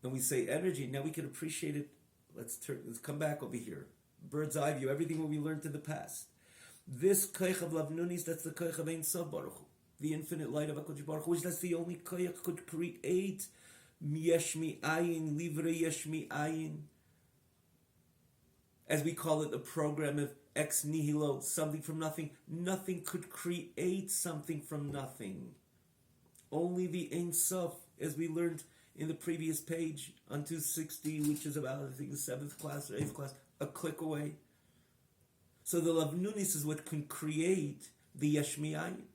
And we say energy. Now we can appreciate it. Let's come back over here. Bird's eye view. Everything what we learned in the past. This koich of lavnunis, that's the koich of Ein Sof Baruch Hu. The infinite light of HaKadosh Baruch Hu, which that's the only koyach could create yesh mi'ayin, livre yesh mi'ayin. As we call it, the program of ex nihilo, something from nothing. Nothing could create something from nothing. Only the Ein Sof, as we learned in the previous page on 260, which is about, I think, the 7th class or 8th class, a click away. So the Lavnunis is what can create the yesh mi'ayin.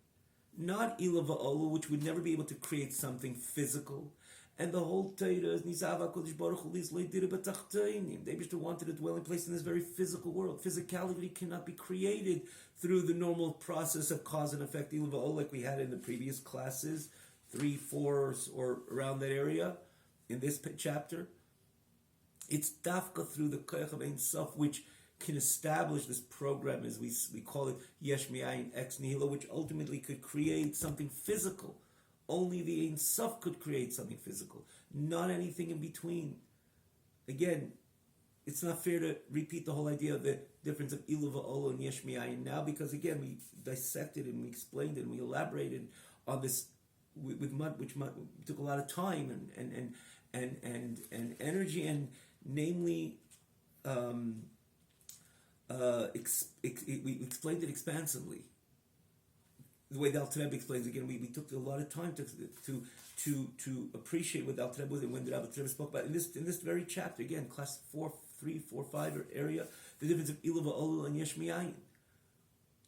Not Ila Va'olu, which would never be able to create something physical. And the whole Torah is Nizav HaKadosh Baruch Hu Lizlei Dira B'Tachteinim. They just wanted a dwelling place in this very physical world. Physicality cannot be created through the normal process of cause and effect, Ila Va'olu, like we had in the previous classes, 3, 4, or around that area, in this chapter. It's dafka through the Koyach of Ein Sof, which can establish this program, as we call it, yesh mi'ayin ex nihilo, which ultimately could create something physical. Only the Ein Sof could create something physical, not anything in between. Again, it's not fair to repeat the whole idea of the difference of ilu va'olo and yesh mi'ayin now, because again, we dissected and we explained it and we elaborated on this with mud, which took a lot of time and energy, and namely. We explained it expansively. The way the Alter Rebbe explains, again, we took a lot of time to appreciate what the Alter Rebbe was, and when the Alter Rebbe spoke about in this very chapter, again, class 3, 4, 5 area, the difference of Ilu Va'olu and Yesh Mi'ayin.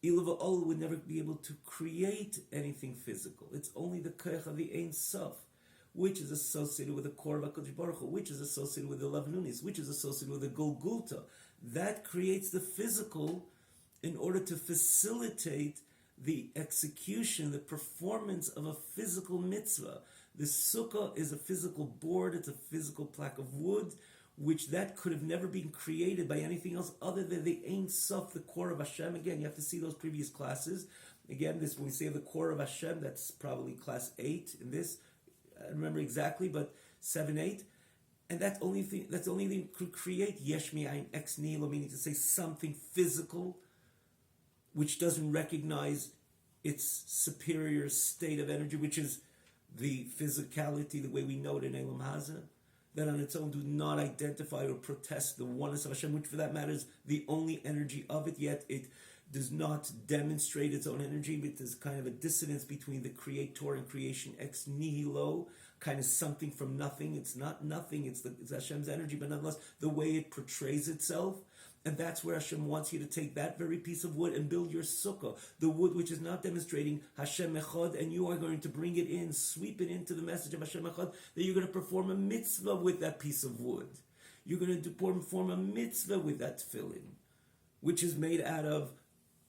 Ilu Va'olu would never be able to create anything physical. It's only the Koyach of the Ein Sof, which is associated with the core of HaKadosh Baruch Hu, which is associated with the Lavnunis, which is associated with the Golgulta. That creates the physical in order to facilitate the execution, the performance of a physical mitzvah. The sukkah is a physical board, it's a physical plaque of wood, which that could have never been created by anything else other than the Ein Sof, the core of Hashem. Again, you have to see those previous classes. Again, this when we say the core of Hashem, that's probably class 8 in this. I don't remember exactly, but 7, 8. And that's the only thing that could create yesh mi'ayin ex nihilo, meaning to say something physical which doesn't recognize its superior state of energy, which is the physicality, the way we know it in Elam Haza, that on its own do not identify or protest the oneness of Hashem, which for that matter is the only energy of it, yet it does not demonstrate its own energy, but there's kind of a dissonance between the creator and creation ex nihilo, kind of something from nothing. It's not nothing, it's Hashem's energy, but nonetheless, the way it portrays itself. And that's where Hashem wants you to take that very piece of wood and build your sukkah, the wood which is not demonstrating Hashem Echad, and you are going to bring it in, sweep it into the message of Hashem Echad, that you're going to perform a mitzvah with that piece of wood. You're going to perform a mitzvah with that tefillin, which is made out of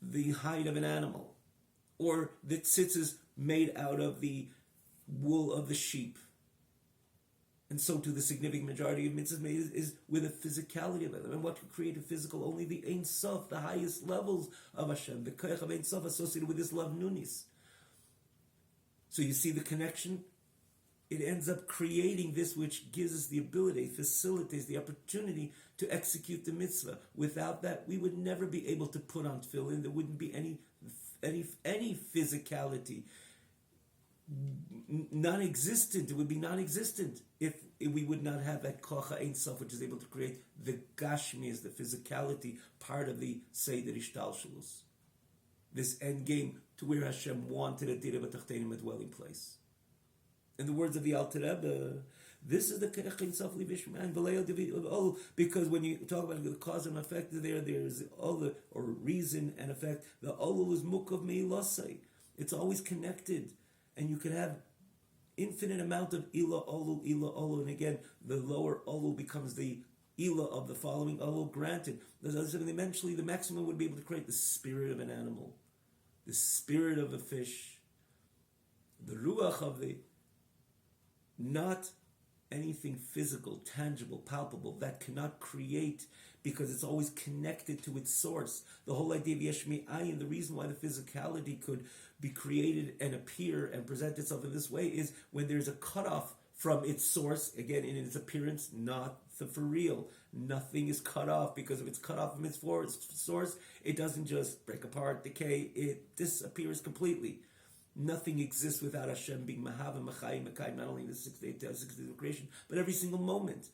the hide of an animal, or the tzitzis made out of the wool of the sheep. And so too the significant majority of mitzvahs made is with a physicality of it. And what can create a physical? Only the Ein Sof, the highest levels of Hashem, the Koyach of Ein Sof associated with this love nunis. So you see the connection? It ends up creating this which gives us the ability, facilitates the opportunity to execute the mitzvah. Without that, we would never be able to put on tefillin. There wouldn't be any physicality. Non-existent. It would be non-existent if we would not have that kocha ein sof, which is able to create the gashmias, the physicality part of the seder ishtalshalus, this end game to where Hashem wanted a dira b'tachtenim, a dwelling place. In the words of the Alter Rebbe, this is the kerech ein sof livish man v'leil, because when you talk about the cause and effect, there's all the or reason and effect. The olul is mukav meilosei. It's always connected. And you can have infinite amount of ila olul, and again, the lower olul becomes the ila of the following olul. Granted, eventually the maximum would be able to create the spirit of an animal, the spirit of a fish, the ruach of the, not anything physical, tangible, palpable, that cannot create, because it's always connected to its source. The whole idea of yesh mi'ayin, the reason why the physicality could be created and appear and present itself in this way is when there's a cutoff from its source, again in its appearance, not for real. Nothing is cut off, because if it's cut off from its source, it doesn't just break apart, decay, it disappears completely. Nothing exists without Hashem being Mahav and Machayim, not only in the 6 days of creation, but every single moment.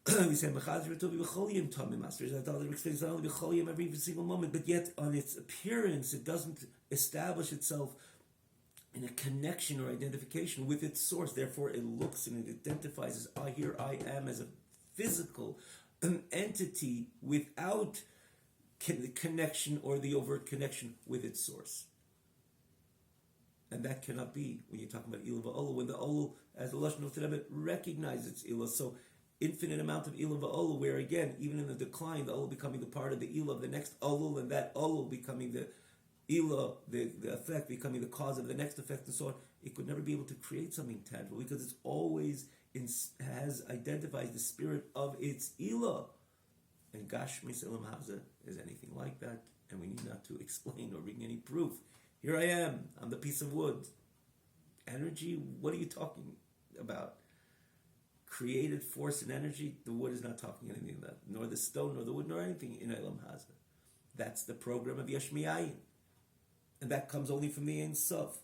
We say Machazir Tovi B'Cholim Tomim Masters. I thought it explains not only B'Cholim every single moment, but yet on its appearance, it doesn't establish itself in a connection or identification with its source. Therefore, it looks and it identifies as here I am, as a physical entity without connection or the overt connection with its source. And that cannot be when you're talking about Ilah Va'olu, when the Olu, as the Lashon of Rebbe, recognizes its Ilah. So, infinite amount of Ilah Va'olu, where again, even in the decline, the Olu becoming the part of the Ilah of the next Olu, and that Olu becoming the Ilah, the effect, becoming the cause of the next effect, and so on. It could never be able to create something tangible, because it's always has identified the spirit of its Ilah. And Gashmis Elam Haza is anything like that, and we need not to explain or bring any proof. Here I am, I'm the piece of wood. Energy, what are you talking about? Created force and energy, the wood is not talking anything of that, nor the stone, nor the wood, nor anything in Elam Haza. That's the program of Yesh Mi'ayin. And that comes only from the Ein Sof.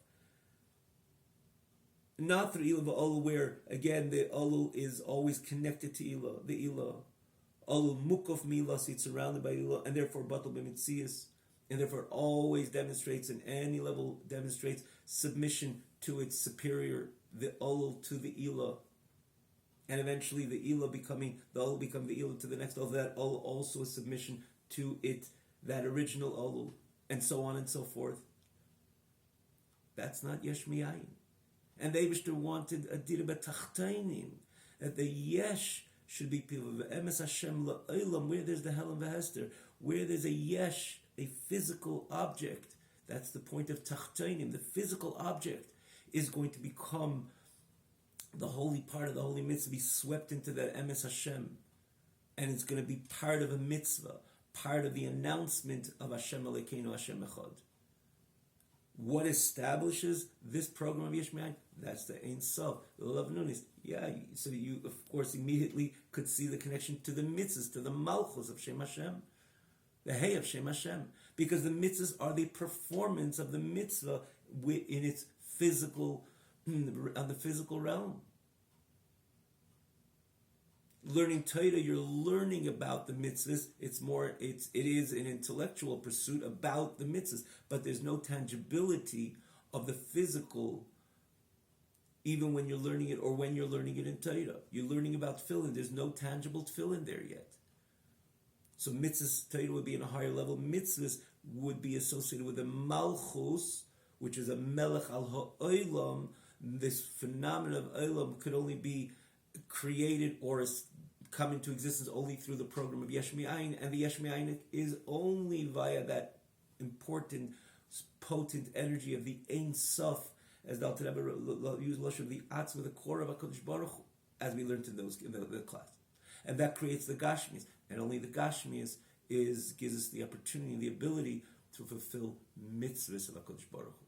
Not through Ilah Va'olu, where, again, the Olul is always connected to Ilah, the Ilah. Olul Mukov Milas, it's surrounded by Ilah, and therefore Batal B'Mitzias, and therefore it always demonstrates, in any level, demonstrates submission to its superior, the Olul to the Ilah. And eventually the Ilah becoming, the Olul becoming the Ilah to the next Olul, that Olul also a submission to it, that original Olul, and so on and so forth. That's not Yesh Mi'ayin. And the Eibishter wanted a Dira B'Tachtainim, that the Yesh should be people of Emes Hashem La'olam, where there's the Helam V'Hester, where there's a Yesh, a physical object. That's the point of Tachtainim. The physical object is going to become the holy part of the holy mitzvah, be swept into that Emes Hashem, and it's going to be part of a mitzvah, part of the announcement of Hashem Elokeinu, Hashem Echad. What establishes this program of Yesh Me'ayin? That's the Ein Sof, the Lav Nunis. Yeah, so you, of course, immediately could see the connection to the mitzvahs, to the malchus of Shem Hashem, the Hey of Shem Hashem. Because the mitzvahs are the performance of the mitzvah in its physical, on the physical realm. Learning Torah, you're learning about the mitzvahs. It is an intellectual pursuit about the mitzvahs, but there's no tangibility of the physical, even when you're learning it or when you're learning it in Torah. You're learning about tefillin. There's no tangible tefillin there yet. So mitzvahs, Torah would be in a higher level. Mitzvahs would be associated with a malchus, which is a melech al ha'olam. This phenomenon of olam could only be created or come into existence only through the program of Yesh Me'ayin, and the Yesh Me'ayin is only via that important, potent energy of the Ein Sof, as the Alter Rebbe used Lashon of the Atzma, the core of HaKadosh Baruch Hu, as we learned in the class. And that creates the Gashmias, and only the Gashmias gives us the opportunity and the ability to fulfill mitzvahs of HaKadosh Baruch Hu,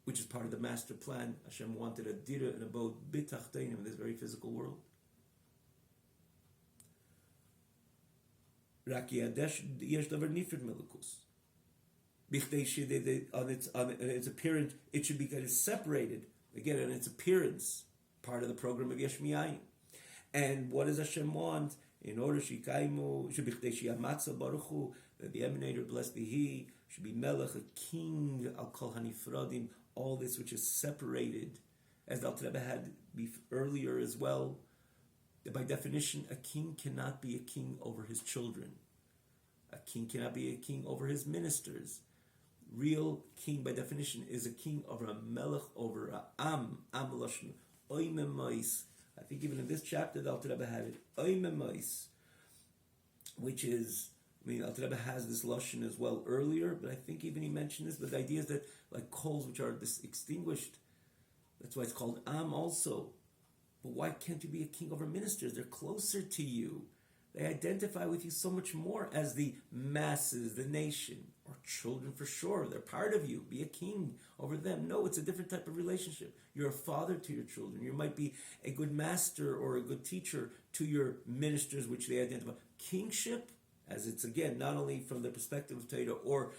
which is part of the master plan. Hashem wanted a dira, an abode b'tachteinim, in this very physical world. Rak yesh davar nifrid melikus. On its appearance, it should be separated again on its appearance, part of the program of Yesh Me'ayin. And what does Hashem want? In order shikaimu should be shiyamatza baruch hu, that the emanator, blessed be He, should be melech, a king al kol hanifradim, all this which is separated, as the Alter Rebbe had earlier as well. By definition, a king cannot be a king over his children. A king cannot be a king over his ministers. Real king, by definition, is a king over a melech, over a am lashon, oimemais. I think even in this chapter, the Alter Rebbe had it, oimemais, which is, Alter Rebbe has this lashon as well earlier, but I think even he mentioned this, but the idea is that, like coals which are extinguished, that's why it's called am also. But why can't you be a king over ministers? They're closer to you. They identify with you so much more as the masses, the nation, or children for sure. They're part of you. Be a king over them. No, it's a different type of relationship. You're a father to your children. You might be a good master or a good teacher to your ministers, which they identify. Kingship, as it's again, not only from the perspective of Torah or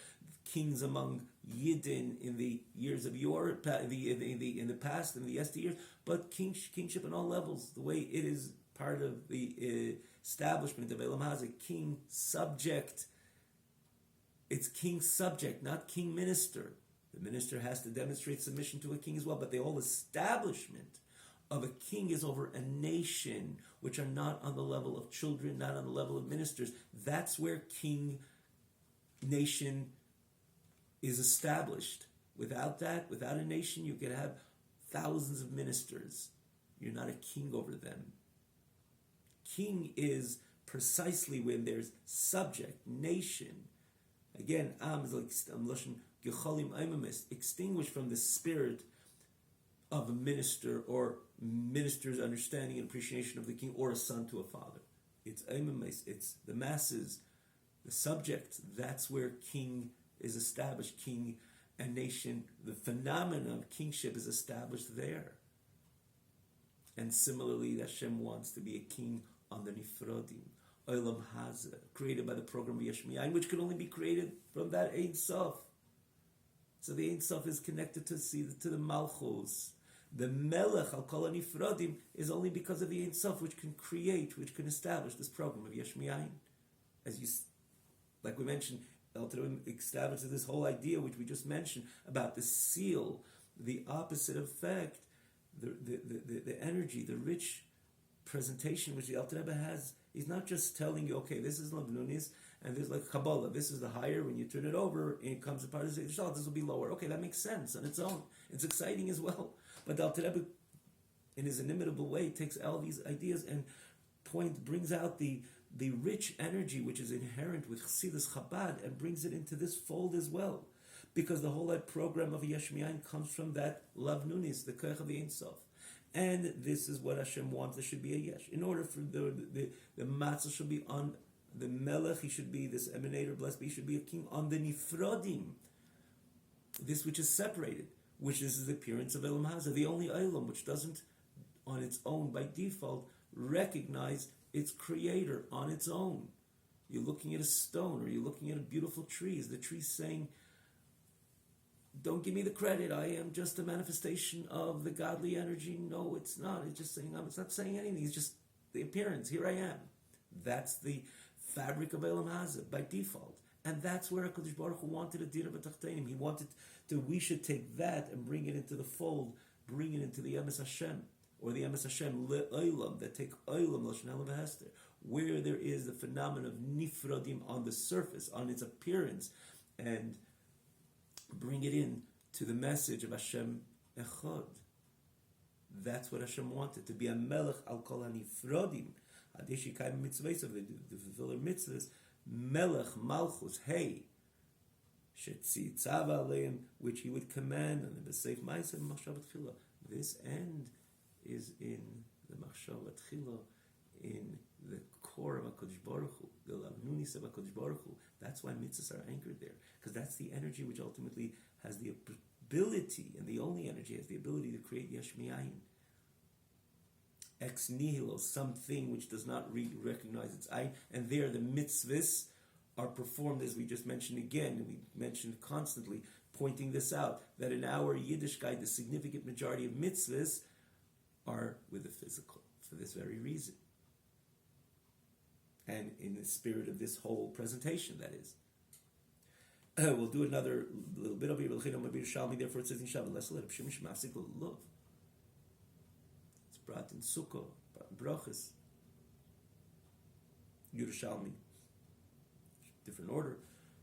kings among Yidden in the years of yore, in the past, in the yesteryears, but kingship on all levels, the way it is part of the establishment of Elam Hazeh, king subject. It's king subject, not king minister. The minister has to demonstrate submission to a king as well, but the whole establishment of a king is over a nation, which are not on the level of children, not on the level of ministers. That's where king, nation is established. Without that, without a nation, you could have thousands of ministers. You're not a king over them. King is precisely when there's subject, nation. Again, am is like lashon gecholim aimamis, extinguished from the spirit of a minister or minister's understanding and appreciation of the king, or a son to a father. It's aimamis, it's the masses, the subject. That's where king is established, king and nation. The phenomenon of kingship is established there. And similarly, Hashem wants to be a king on the Nifrodim, Olam Hazeh, created by the program of Yesh Me'ayin, which can only be created from that Ein Sof. So the Ein Sof is connected to the Malchus. The Melech al Kol Nifrodim is only because of the Ein Sof, which can create, which can establish this program of Yesh Me'ayin. Like we mentioned, Alter Rebbe establishes this whole idea, which we just mentioned, about the seal, the opposite effect, the energy, the rich presentation which the Alter Rebbe has. He's not just telling you, okay, this is Lavnunis, and there's like Kabbalah, this is the higher, when you turn it over, it comes apart and says, this will be lower. Okay, that makes sense on its own. It's exciting as well. But the Alter Rebbe, in his inimitable way, takes all these ideas and brings out the rich energy which is inherent with Chassidus Chabad and brings it into this fold as well. Because the whole program of Yesh Me'ayin comes from that Lavnunis, the Koach of the Ein Sof. And this is what Hashem wants. There should be a yesh. In order for the matzah should be on the melech, he should be this emanator, blessed be, he should be a king on the nifrodim. this which is separated, which is the appearance of Elam Haza, the only Elam which doesn't, on its own, by default, recognize its creator on its own. You're looking at a stone, or you're looking at a beautiful tree. Is the tree saying, don't give me the credit, I am just a manifestation of the godly energy? No, it's not. It's just saying, it's not saying anything. It's just the appearance. Here I am. That's the fabric of Elam Haza by default. And that's where HaKadosh Baruch Hu wanted a Dira B'Tachtenim. He wanted we should take that and bring it into the fold, bring it into the Emes Hashem, or the Emes Hashem Le'olam, that take Olam, Lashon Halav Hester, where there is the phenomenon of Nifradim on the surface, on its appearance, and bring it in to the message of Hashem Echad. That's what Hashem wanted, to be a Melech al Kol HaNifradim, Adeshi Kaim Mitzvahs, of the fulfiller mitzvahs, Melech Malchus, hey, Shetzi Tzava Aleim, which he would command, and the B'Seif Ma'aseh Machshavat Tchila. This end is in the Machshavat Tchila, in the core of HaKadosh Baruch Hu, the Lavnunis of HaKadosh Baruch Hu. That's why mitzvahs are anchored there, because that's the energy which ultimately has the ability, and the only energy has the ability to create Yesh Mi'ayin. Ex nihilo, something which does not recognize its ayin, and there the mitzvahs are performed, as we just mentioned again, and we mentioned constantly, pointing this out, that in our Yiddishkeit, the significant majority of mitzvahs are with the physical, for this very reason. And in the spirit of this whole presentation, that is. We'll do another little bit of it, therefore it says in Shabbat, love. It's brought in Sukkah, Brachas, Yerushalmi, different order,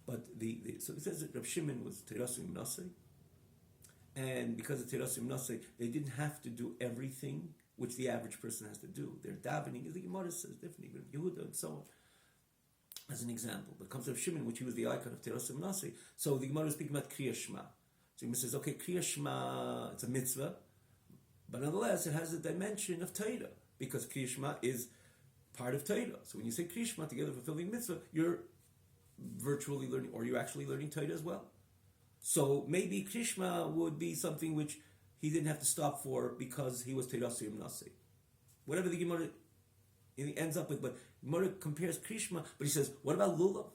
but so it says that Reb Shimon was Teirasim Nasei, and because of Teirasim Nasei, they didn't have to do everything which the average person has to do. Their davening, as the Gemara says, different, even Yehuda and so on, as an example. But it comes to Reb Shimon, which he was the icon of Teirasim Nasei. So the Gemara is speaking about Kriya Shema. So he says, okay, Kriya Shema, it's a mitzvah, but nonetheless, it has a dimension of Torah, because Kriya Shema is part of Torah. So when you say Kriya Shema together fulfilling mitzvah, you're virtually learning, or you're actually learning Torah as well. So maybe Kriya Shema would be something which he didn't have to stop for because he was Teirasim Nasi. Whatever the Gemara ends up with, but Gemara compares Kriya Shema, but he says, what about Lulav?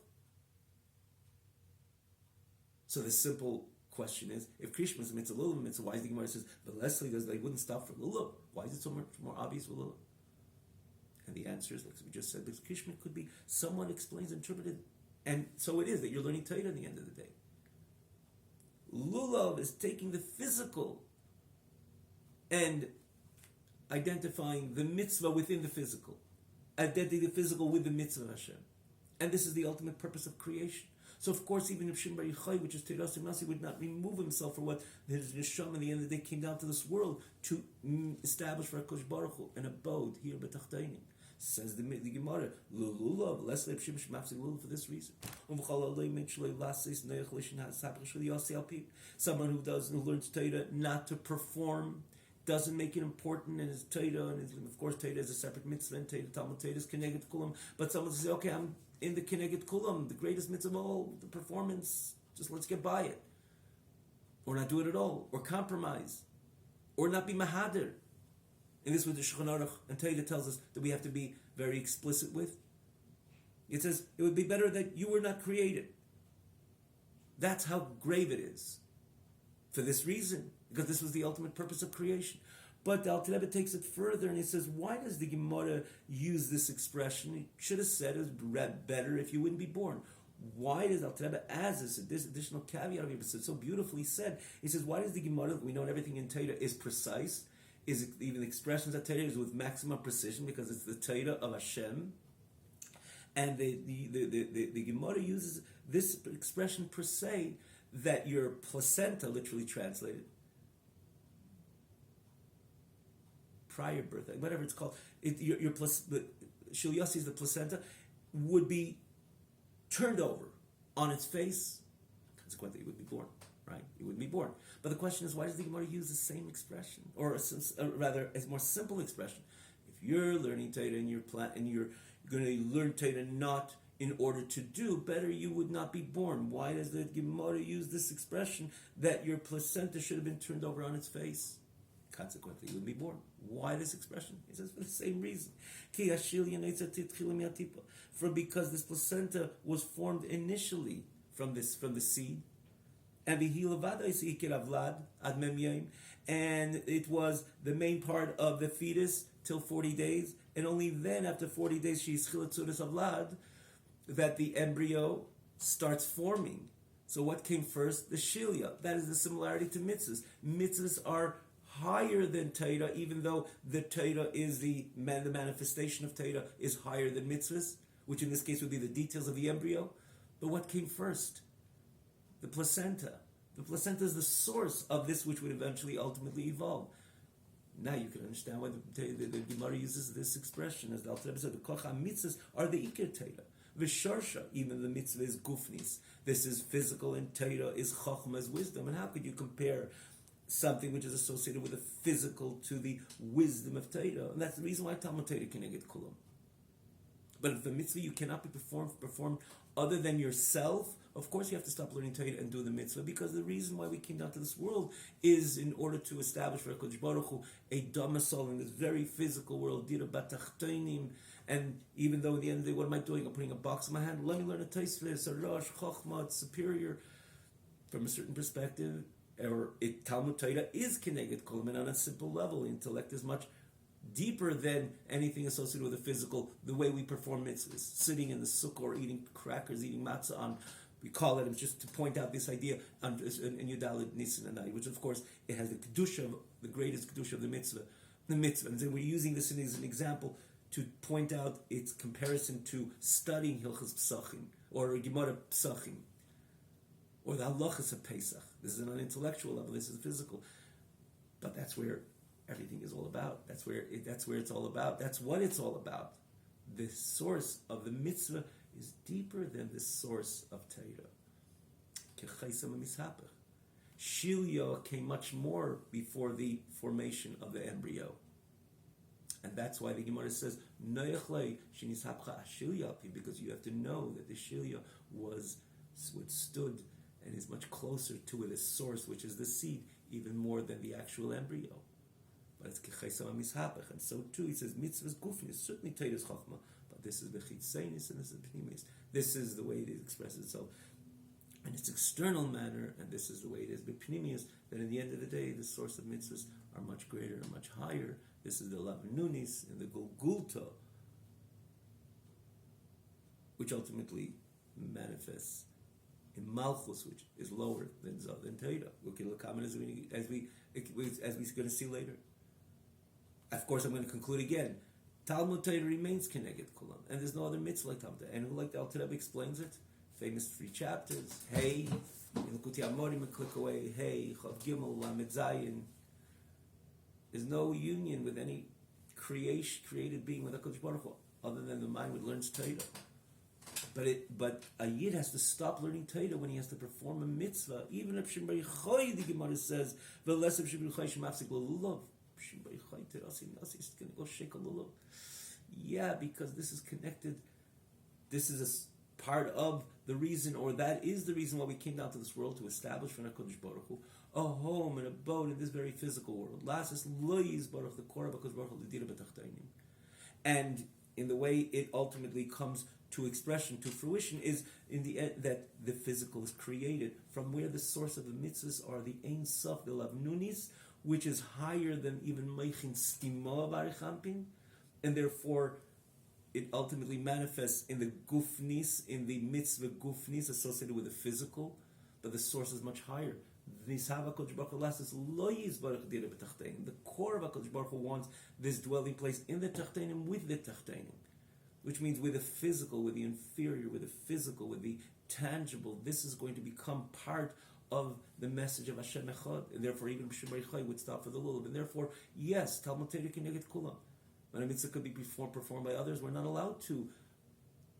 So the simple question is, if Kriya Shema is a mitzvah, Lulav mitzvah, why is the Gemara says, but Leslie does, they wouldn't stop for Lulav? Why is it so much more obvious with Lulav? And the answer is, like we just said, because Kriya Shema could be someone explains, interpreted, and so it is that you're learning Torah at the end of the day. Lulav is taking the physical and identifying the mitzvah within the physical, identifying the physical with the mitzvah of Hashem. And this is the ultimate purpose of creation. So of course, even if Shim Bar Yochai, which is Teirasim Nasi, would not remove himself for what his neshama at the end of the day came down to this world to establish for HaKadosh Baruch Hu an abode here b'tachtainim. Says the Gemara, Lulav, less Reb Shimon Shemafsik Lulav for this reason. Someone who learns Torah not to perform, doesn't make it important in his Torah, and of course Torah is a separate mitzvah, and Talmud Torah is Keneged Kulam, but someone says, okay, I'm in the Keneged Kulam, the greatest mitzvah of all, the performance, just let's get by it. Or not do it at all, or compromise, or not be Mahadir. And this is what the Shulchan Aruch and Torah tells us that we have to be very explicit with. It says, it would be better that you were not created. That's how grave it is. For this reason, because this was the ultimate purpose of creation. But the Alter Rebbe takes it further and he says, why does the Gemara use this expression? He should have said it was better if you wouldn't be born. Why does Alter Rebbe add this additional caveat of it? So beautifully said. He says, why does the Gemara, we know everything in Torah is precise, is even the expressions of Torah is with maximum precision because it's the Torah of Hashem. And the Gemara uses this expression per se, that your placenta, literally translated, prior birth, whatever it's called, your Shil Yossi is the placenta, would be turned over on its face. Consequently, it would be born. Right? It would be born. But the question is, why does the Gemara use the same expression, or rather, a more simple expression? If you're learning Torah and you're going to learn Torah not in order to do, better you would not be born. Why does the Gemara use this expression that your placenta should have been turned over on its face? Consequently, you would be born. Why this expression? He says for the same reason. Because this placenta was formed initially from the seed, and it was the main part of the fetus till 40 days, and only then, after 40 days, that the embryo starts forming. So what came first? The shilya. That is the similarity to mitzvahs. Mitzvahs are higher than Torah, even though the Torah is the manifestation of Torah is higher than mitzvahs, which in this case would be the details of the embryo. But what came first? The placenta. The placenta is the source of this which would eventually ultimately evolve. Now you can understand why the Gemara uses this expression, as the Alter Rebbe said, the kocha mitzvahs are the ikir Torah. V'sharsha, even the mitzvah is gufnis. This is physical, and Torah is chachma, is wisdom. And how could you compare something which is associated with the physical to the wisdom of Torah? And that's the reason why Talmud Torah can get kulam. But if the mitzvah you cannot be performed other than yourself, of course you have to stop learning Torah and do the mitzvah, because the reason why we came down to this world is in order to establish for HaKadosh Baruch Hu a domicile in this very physical world, dira batachtoinim. And even though at the end of the day, what am I doing? I'm putting a box in my hand. Let me learn a taisvis, a rosh, chokhmah, it's superior. From a certain perspective, Talmud Torah is keneged kol, and on a simple level, intellect is much deeper than anything associated with the physical, the way we perform mitzvahs, sitting in the sukkah or eating crackers, eating matzah on, we call it, just to point out this idea in Yudalid Nisan and Nai, which of course, it has the kedusha, the greatest kedusha of the mitzvah. And then we're using this as an example to point out its comparison to studying Hilchas Psachim, or Gemara Psachim, or the halachas of Pesach. This is on an intellectual level, this is physical. But that's where everything is all about. That's where it's all about. That's what it's all about. The source of the mitzvah is deeper than the source of Torah. Shilya came much more before the formation of the embryo. And that's why the Gemara says, because you have to know that the Shilya was withstood and is much closer to the source, which is the seed, even more than the actual embryo. But it's kechaisam mishapach, and so too he says mitzvahs gufnis, certainly Torah is chachma, but this is bechitzenis and this is pnimis. This is the way it expresses itself in its external manner, and this is the way it is bepnimius. That in the end of the day, the source of mitzvahs are much greater and much higher. This is the lavnunis and the gulgulta, which ultimately manifests in malchus, which is lower than Torah. We can look as we're going to see later. Of course, I'm going to conclude again. Talmud Torah remains keneged kulam, and there's no other mitzvah like Talmud Torah. And who, like the Alter Rebbe explains it? Famous 3 chapters. Hey, in L'Kutei Amorim, a click away. Hey, Chav Gimel, Lamed Zayin. There's no union with any created being with HaKadosh Baruch Hu, other than the mind which learns Torah. But a Yid has to stop learning Torah when he has to perform a mitzvah. Even if Shem Bari Choy, the Gemara says, "V'les of Shem Bari Choy Shemafsik L'Lulav." Shem Bari Choy Terasi Nasi is going to go shake a lulav. Yeah, because this is connected. This is a part of the reason, or that is the reason why we came down to this world, to establish for HaKadosh Baruch Hu a home and abode in this very physical world. Lasses loyis baruch the korah HaKadosh Baruch Hu l'dira b'tachtainim. And in the way it ultimately comes to expression, to fruition, is in the end that the physical is created from where the source of the mitzvahs are, the Ein Sof, the Lavnunis, which is higher than even Meichin Stima Barichampin, and therefore it ultimately manifests in the Gufnis, in the mitzvah Gufnis associated with the physical, but the source is much higher. The core of HaKadosh Baruch Hu wants this dwelling place in the Tachtainim with the Tachtainim, which means with the physical, with the inferior, with the physical, with the tangible. This is going to become part of the message of Hashem Echad, and therefore even Hashem Barichai would stop for the lulav. And therefore, yes, Talmud Torah keneged kulam. When a mitzvah could be performed by others, we're not allowed to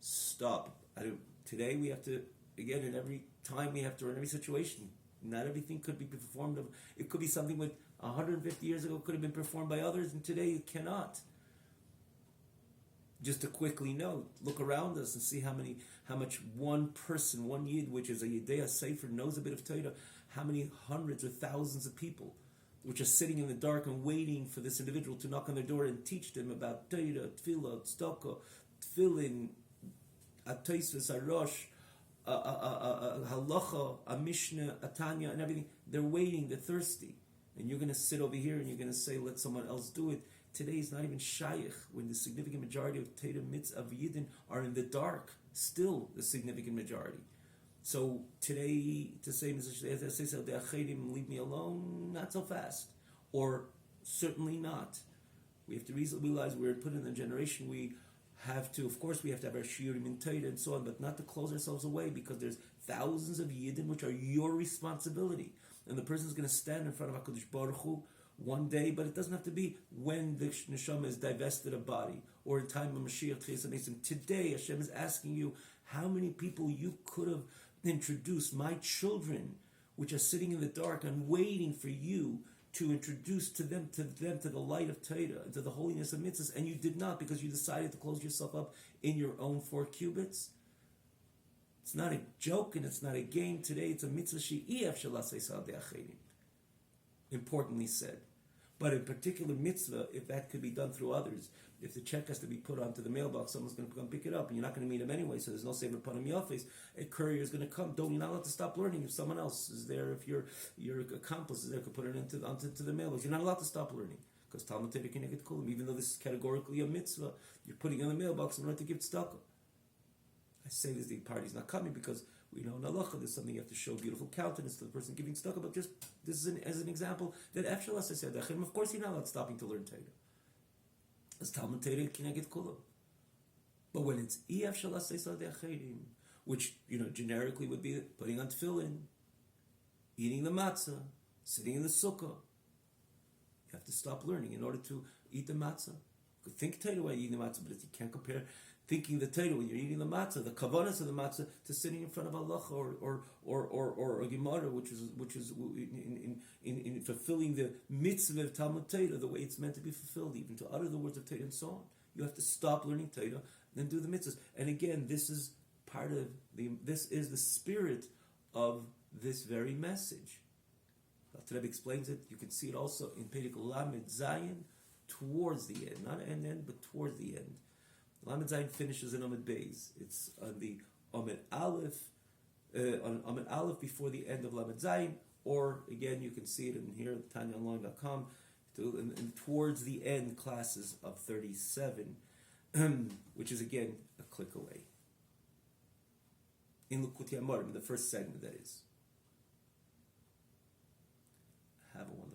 stop. Today we have to, again, in every time we have to, in every situation, not everything could be performed. It could be something with 150 years ago could have been performed by others, and today it cannot. Just to quickly note, look around us and see how much one person, one Yid, which is a Yidei Sefer, knows a bit of Torah, how many hundreds or thousands of people which are sitting in the dark and waiting for this individual to knock on their door and teach them about Torah, Tefillah, Tzedakah, Tefillin, Atoisves, Arosh, Halacha, a Mishnah, a Tanya, and everything. They're waiting, they're thirsty. And you're going to sit over here and you're going to say, let someone else do it. Today is not even shaykh, when the significant majority of Torah mitzvah of Yidden are in the dark. Still the significant majority. So today, to say, leave me alone, not so fast. Or certainly not. We have to realize we're put in a generation we have to, of course, we have to have our shiurim in Torah and so on, but not to close ourselves away, because there's thousands of Yidden which are your responsibility. And the person's going to stand in front of HaKadosh Baruch Hu one day, but it doesn't have to be when the neshama is divested of body or in time of Mashiach. Today, Hashem is asking you how many people you could have introduced, my children, which are sitting in the dark and waiting for you to introduce to them to the light of Torah, to the holiness of mitzvahs, and you did not, because you decided to close yourself up in your own 4 cubits. It's not a joke and it's not a game. Today it's a mitzvah she'ef shalasei sa'adei acherim. Importantly said. But in particular mitzvah, if that could be done through others, if the check has to be put onto the mailbox, someone's going to come pick it up, and you're not going to meet him anyway, so there's no saving upon him your face. A courier is going to come. You're not allowed to stop learning if someone else is there, if your accomplice is there, could put it onto the mailbox. You're not allowed to stop learning, because Talmud Torah Keneged Kulam, even though this is categorically a mitzvah, you're putting it in the mailbox in order to give tzedakah. I say this, the party's not coming, because we know in halacha there's something you have to show beautiful countenance to the person giving tzedakah, but just this is as an example that after I said, of course you're not allowed stopping to learn Torah. It's Talmud Torah Keneged Kulam. But when it's ef shalasei sa'adei acherim, which generically would be putting on tefillin, eating the matzah, sitting in the sukkah, you have to stop learning in order to eat the matzah. You could think Torah while eating the matzah, but you can't compare thinking the Torah when you're eating the matzah, the kavanas of the matzah, to sitting in front of Allah or a Gemara, which is in fulfilling the mitzvah of Talmud Torah the way it's meant to be fulfilled, even to utter the words of Torah and so on. You have to stop learning Torah, then do the mitzvahs. And again, this is this is the spirit of this very message. The Rebbe explains it. You can see it also in Perek Lamed Zayin, towards the end, not end, but towards the end. Lamed Zayin finishes in Amud Beis. It's on the Amud Aleph, on Amud Aleph before the end of Lamed Zayin, or again you can see it in here at TanyaOnline.com, and towards the end classes of 37, which is again a click away. In Likutei Amarim, the first segment, that is. Have a wonderful